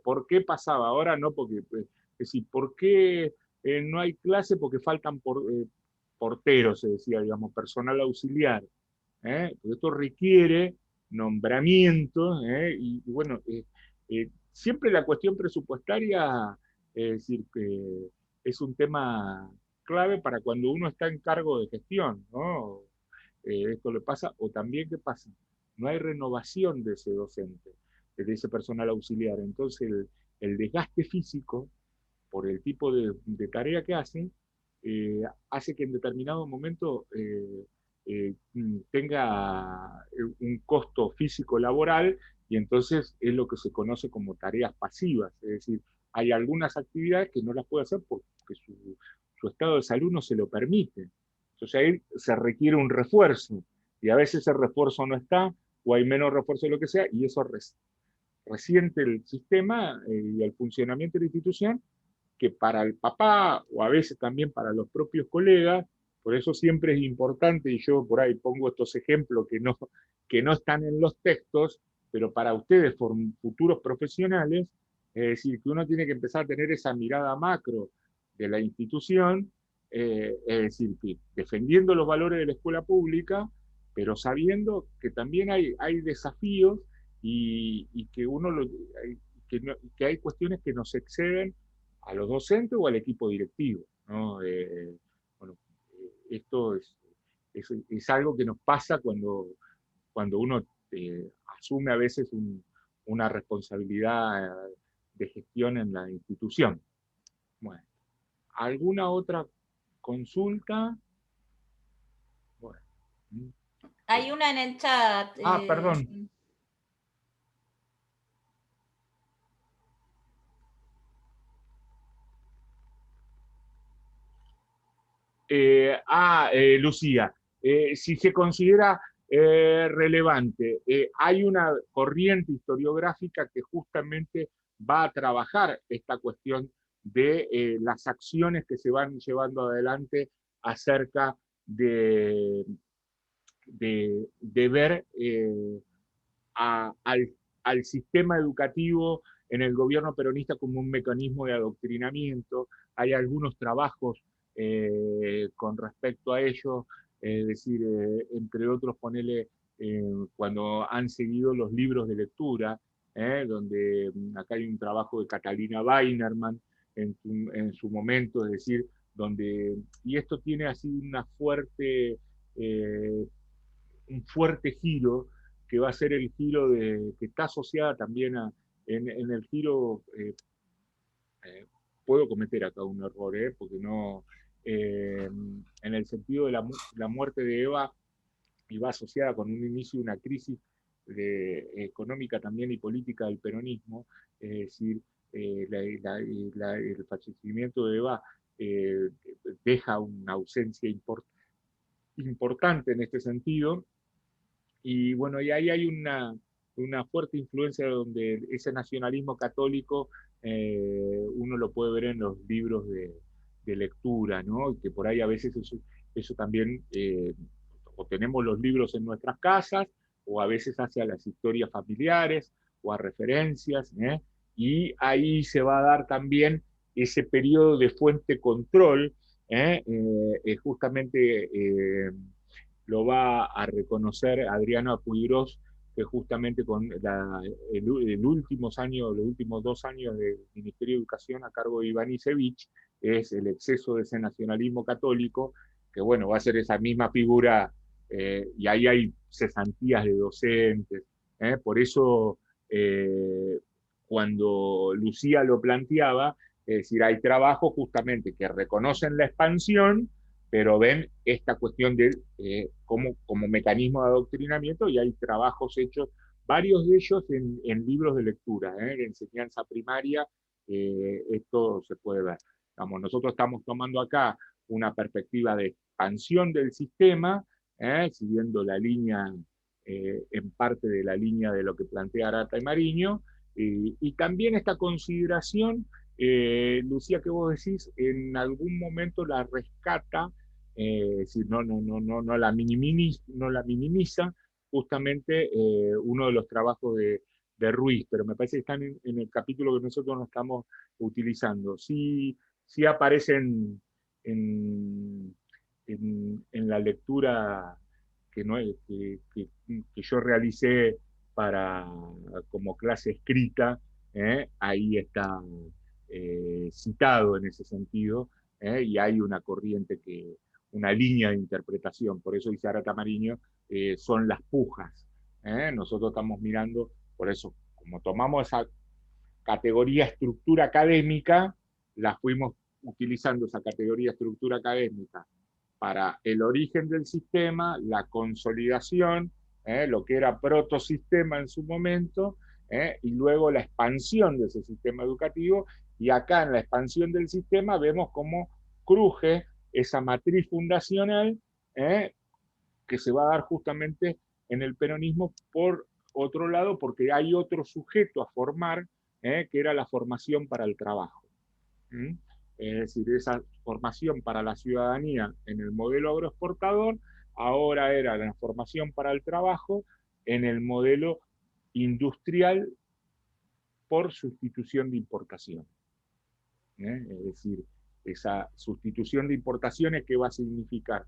¿por qué pasaba? Ahora no, porque, es decir, ¿por qué no hay clase? Porque faltan porteros, se decía, digamos, personal auxiliar. Porque esto requiere nombramientos, y bueno, siempre la cuestión presupuestaria, es decir, que es un tema clave para cuando uno está en cargo de gestión, ¿no? Esto le pasa, o también, ¿qué pasa? No hay renovación de ese docente, de ese personal auxiliar. Entonces, el desgaste físico por el tipo de tarea que hacen, hace que en determinado momento tenga un costo físico laboral, y entonces es lo que se conoce como tareas pasivas, es decir, hay algunas actividades que no las puede hacer porque su estado de salud no se lo permite. Entonces ahí se requiere un refuerzo, y a veces el refuerzo no está, o hay menos refuerzo de lo que sea, y eso resiente el sistema y el funcionamiento de la institución, que para el papá, o a veces también para los propios colegas, por eso siempre es importante, y yo por ahí pongo estos ejemplos que no están en los textos, pero para ustedes, futuros profesionales, es decir, que uno tiene que empezar a tener esa mirada macro de la institución, es decir, que defendiendo los valores de la escuela pública, pero sabiendo que también hay desafíos y que, que hay cuestiones que nos exceden a los docentes o al equipo directivo, ¿no? Bueno, esto es algo que nos pasa cuando uno asume a veces una responsabilidad de gestión en la institución. Bueno, ¿alguna otra consulta? Bueno. Hay una en el chat. Perdón. Lucía, si se considera relevante, hay una corriente historiográfica que justamente va a trabajar esta cuestión de las acciones que se van llevando adelante acerca de ver al sistema educativo en el gobierno peronista como un mecanismo de adoctrinamiento. Hay algunos trabajos con respecto a ello, es decir, entre otros, ponele cuando han seguido los libros de lectura, donde acá hay un trabajo de Catalina Weinerman en su momento, es decir, donde, y esto tiene así un fuerte giro, que va a ser el giro que está asociada también en el giro, puedo cometer acá un error, porque no, en el sentido de la muerte de Eva, y va asociada con un inicio de una crisis económica también y política del peronismo, es decir, el fallecimiento de Eva deja una ausencia importante en este sentido. Y bueno, y ahí hay una fuerte influencia donde ese nacionalismo católico uno lo puede ver en los libros de lectura, ¿no? Y que por ahí a veces eso también, o tenemos los libros en nuestras casas, o a veces hacia las historias familiares, o a referencias, y ahí se va a dar también ese periodo de fuente control, justamente lo va a reconocer Adriano Puigros, que justamente con los últimos 2 años del Ministerio de Educación a cargo de Iván Isevich, es el exceso de ese nacionalismo católico, que bueno, va a ser esa misma figura, y ahí hay cesantías de docentes. Por eso, cuando Lucía lo planteaba, es decir, hay trabajos justamente que reconocen la expansión, pero ven esta cuestión de como mecanismo de adoctrinamiento, y hay trabajos hechos, varios de ellos en libros de lectura, de enseñanza primaria, esto se puede ver. Digamos, nosotros estamos tomando acá una perspectiva de expansión del sistema, siguiendo la línea, en parte de la línea de lo que plantea Arata y Mariño, y también esta consideración, Lucía, que vos decís, en algún momento la rescata, si no la minimiza, justamente uno de los trabajos de Ruiz, pero me parece que están en el capítulo que nosotros no estamos utilizando. Sí aparecen en la lectura que yo realicé como clase escrita, ahí está citado en ese sentido, y hay una corriente una línea de interpretación, por eso dice Arata Mariño, son las pujas. Nosotros estamos mirando, por eso, como tomamos esa categoría estructura académica, la fuimos utilizando esa categoría estructura académica para el origen del sistema, la consolidación, lo que era protosistema en su momento, y luego la expansión de ese sistema educativo, y acá en la expansión del sistema vemos cómo cruje esa matriz fundacional que se va a dar justamente en el peronismo por otro lado, porque hay otro sujeto a formar, que era la formación para el trabajo. Es decir, esa formación para la ciudadanía en el modelo agroexportador, ahora era la formación para el trabajo en el modelo industrial por sustitución de importación. Es decir, esa sustitución de importaciones, ¿qué va a significar?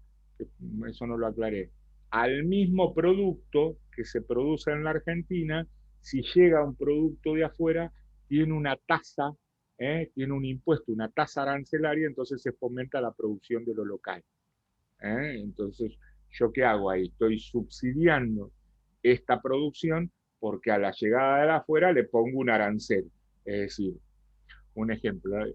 Eso no lo aclaré. Al mismo producto que se produce en la Argentina, si llega un producto de afuera, tiene una tasa, tiene un impuesto, una tasa arancelaria, entonces se fomenta la producción de lo local. Entonces, ¿yo qué hago ahí? Estoy subsidiando esta producción porque a la llegada de afuera le pongo un arancel. Es decir, un ejemplo,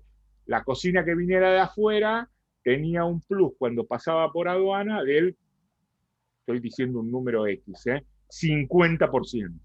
la cocina que viniera de afuera tenía un plus cuando pasaba por aduana del, estoy diciendo un número X, 50%.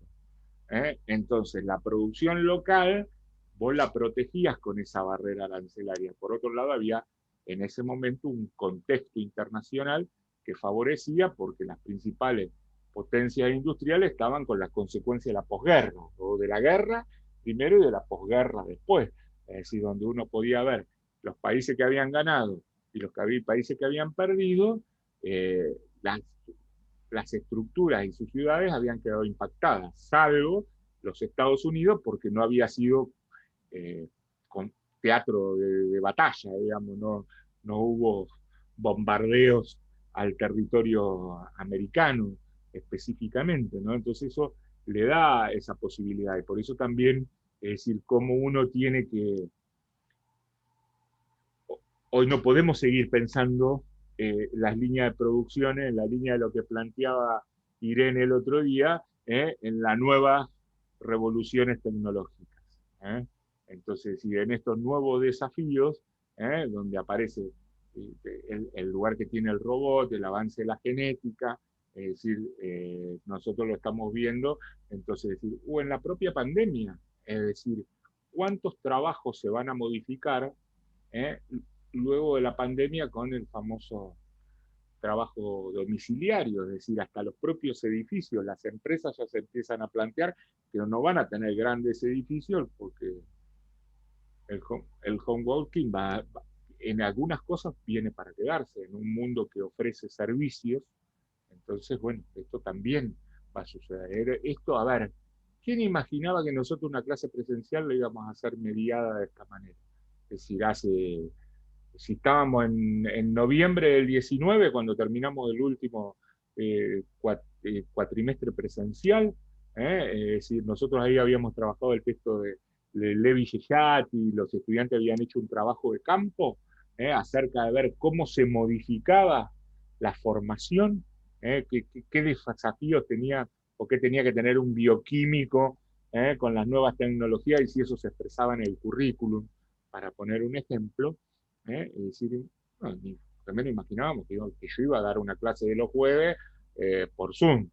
Entonces, la producción local, vos la protegías con esa barrera arancelaria. Por otro lado, había en ese momento un contexto internacional que favorecía porque las principales potencias industriales estaban con las consecuencias de la posguerra, o de la guerra primero y de la posguerra después. Es decir, donde uno podía ver los países que habían ganado y los países que habían perdido, las estructuras y sus ciudades habían quedado impactadas, salvo los Estados Unidos, porque no había sido con teatro de batalla, digamos, no hubo bombardeos al territorio americano específicamente, ¿no? Entonces eso le da esa posibilidad, y por eso también, es decir, cómo uno tiene que... Hoy no podemos seguir pensando las líneas de producción en la línea de lo que planteaba Irene el otro día, en las nuevas revoluciones tecnológicas. Entonces, y en estos nuevos desafíos, donde aparece el lugar que tiene el robot, el avance de la genética, es decir, nosotros lo estamos viendo, entonces, decir, o en la propia pandemia, es decir, cuántos trabajos se van a modificar luego de la pandemia con el famoso trabajo domiciliario, es decir, hasta los propios edificios, las empresas ya se empiezan a plantear que no van a tener grandes edificios porque el home working en algunas cosas viene para quedarse, en un mundo que ofrece servicios. Entonces, bueno, esto también va a suceder. Esto, a ver, ¿quién imaginaba que nosotros una clase presencial la íbamos a hacer mediada de esta manera? Es decir, si estábamos en noviembre del 19, cuando terminamos el último cuatrimestre presencial, es decir, nosotros ahí habíamos trabajado el texto de Levi Yeyati, los estudiantes habían hecho un trabajo de campo acerca de ver cómo se modificaba la formación, qué desafíos tenía o qué tenía que tener un bioquímico con las nuevas tecnologías y si eso se expresaba en el currículum, para poner un ejemplo. Es decir, no, ni también imaginábamos que yo iba a dar una clase de los jueves por Zoom,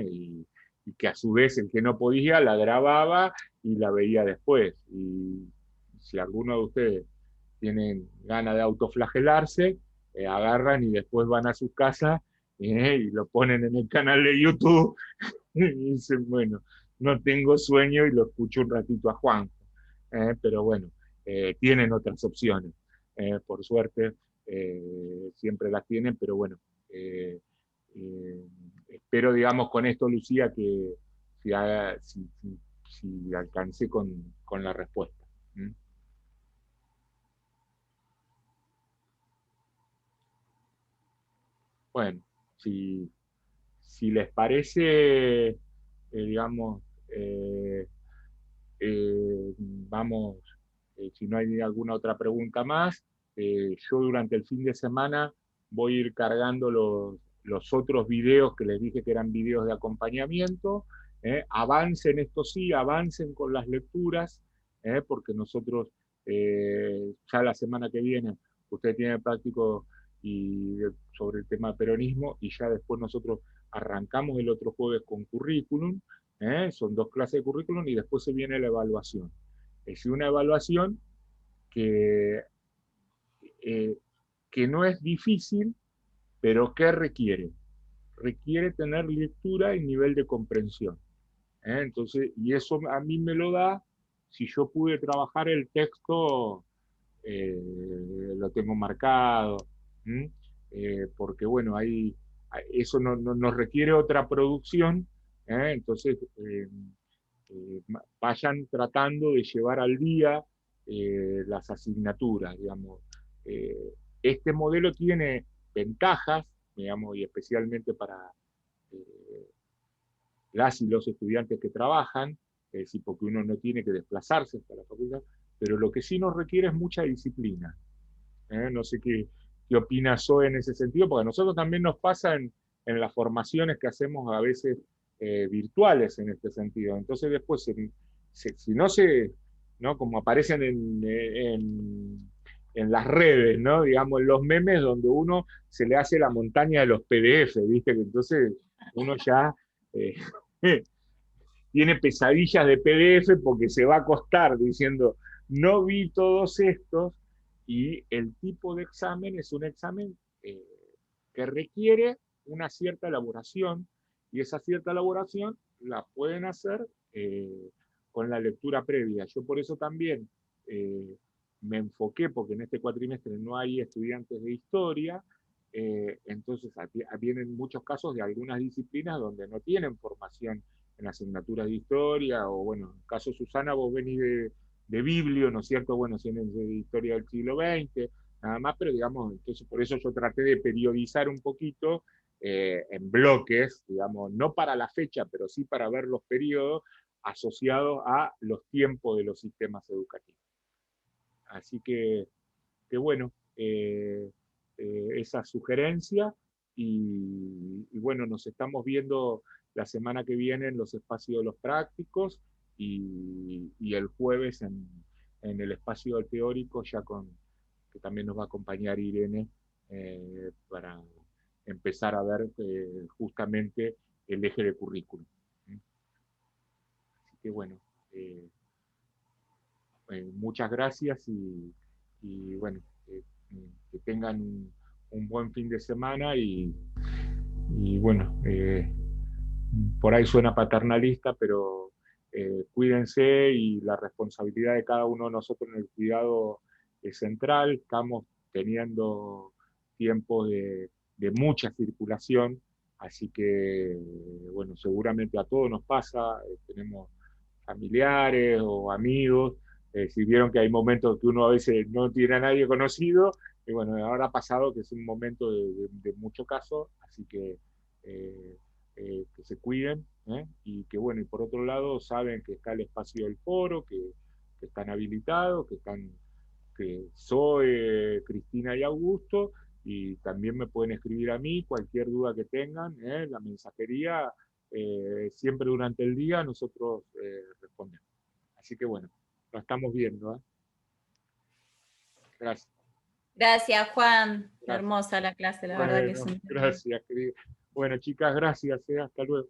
y que a su vez el que no podía la grababa y la veía después. Y si alguno de ustedes tienen ganas de autoflagelarse, agarran y después van a sus casas y lo ponen en el canal de YouTube y dicen, bueno, no tengo sueño y lo escucho un ratito a Juan. Pero bueno, tienen otras opciones. Por suerte, siempre las tienen, pero bueno, espero, digamos, con esto, Lucía, que si alcancé con la respuesta. Bueno, si les parece, digamos, vamos, si no hay alguna otra pregunta más, yo durante el fin de semana voy a ir cargando los otros videos que les dije que eran videos de acompañamiento. Avancen, esto sí, avancen con las lecturas, porque nosotros ya la semana que viene, ustedes tienen el práctico sobre el tema peronismo, y ya después nosotros arrancamos el otro jueves con currículum, son 2 clases de currículum, y después se viene la evaluación. Es una evaluación que no es difícil, pero que requiere tener lectura y nivel de comprensión. Entonces, y eso a mí me lo da si yo pude trabajar el texto, lo tengo marcado, porque bueno, eso nos requiere otra producción, entonces vayan tratando de llevar al día las asignaturas, digamos. Este modelo tiene ventajas, digamos, y especialmente para las y los estudiantes que trabajan, es decir, porque uno no tiene que desplazarse hasta la facultad, pero lo que sí nos requiere es mucha disciplina. No sé qué opina Zoe en ese sentido, porque a nosotros también nos pasa en las formaciones que hacemos a veces virtuales en este sentido. Entonces después, si no se, ¿no? Como aparecen en las redes, ¿no? Digamos, en los memes donde uno se le hace la montaña de los PDF, ¿viste? Que entonces uno ya eh, tiene pesadillas de PDF porque se va a acostar diciendo, no vi todos estos, y el tipo de examen es un examen que requiere una cierta elaboración, y esa cierta elaboración la pueden hacer con la lectura previa. Yo por eso también me enfoqué, porque en este cuatrimestre no hay estudiantes de historia, entonces vienen muchos casos de algunas disciplinas donde no tienen formación en asignaturas de historia, o bueno, en el caso de Susana, vos venís de Biblio, ¿no es cierto? Bueno, tienen de historia del siglo XX, nada más, pero digamos, entonces por eso yo traté de periodizar un poquito en bloques, digamos, no para la fecha, pero sí para ver los periodos asociados a los tiempos de los sistemas educativos. Así que bueno, esa sugerencia, y bueno, nos estamos viendo la semana que viene en los espacios de los prácticos, y el jueves en el espacio del teórico, ya que también nos va a acompañar Irene, para empezar a ver justamente el eje de currículum. Así que bueno, muchas gracias, y bueno, que tengan un buen fin de semana, y bueno, por ahí suena paternalista, pero cuídense, y la responsabilidad de cada uno de nosotros en el cuidado es central. Estamos teniendo tiempos de mucha circulación, así que bueno, seguramente a todos nos pasa, tenemos familiares o amigos, si vieron que hay momentos que uno a veces no tiene a nadie conocido, y bueno, ahora ha pasado que es un momento de mucho caso, así que que se cuiden, y que bueno, y por otro lado saben que está el espacio del foro, que están habilitados, que Zoe, Cristina y Augusto, y también me pueden escribir a mí cualquier duda que tengan, la mensajería, siempre durante el día nosotros respondemos. Así que bueno, lo estamos viendo. Gracias. Gracias, Juan. Gracias. Hermosa la clase, la Bueno, verdad que es un... gracias, querida. Bueno, chicas, gracias. Hasta luego.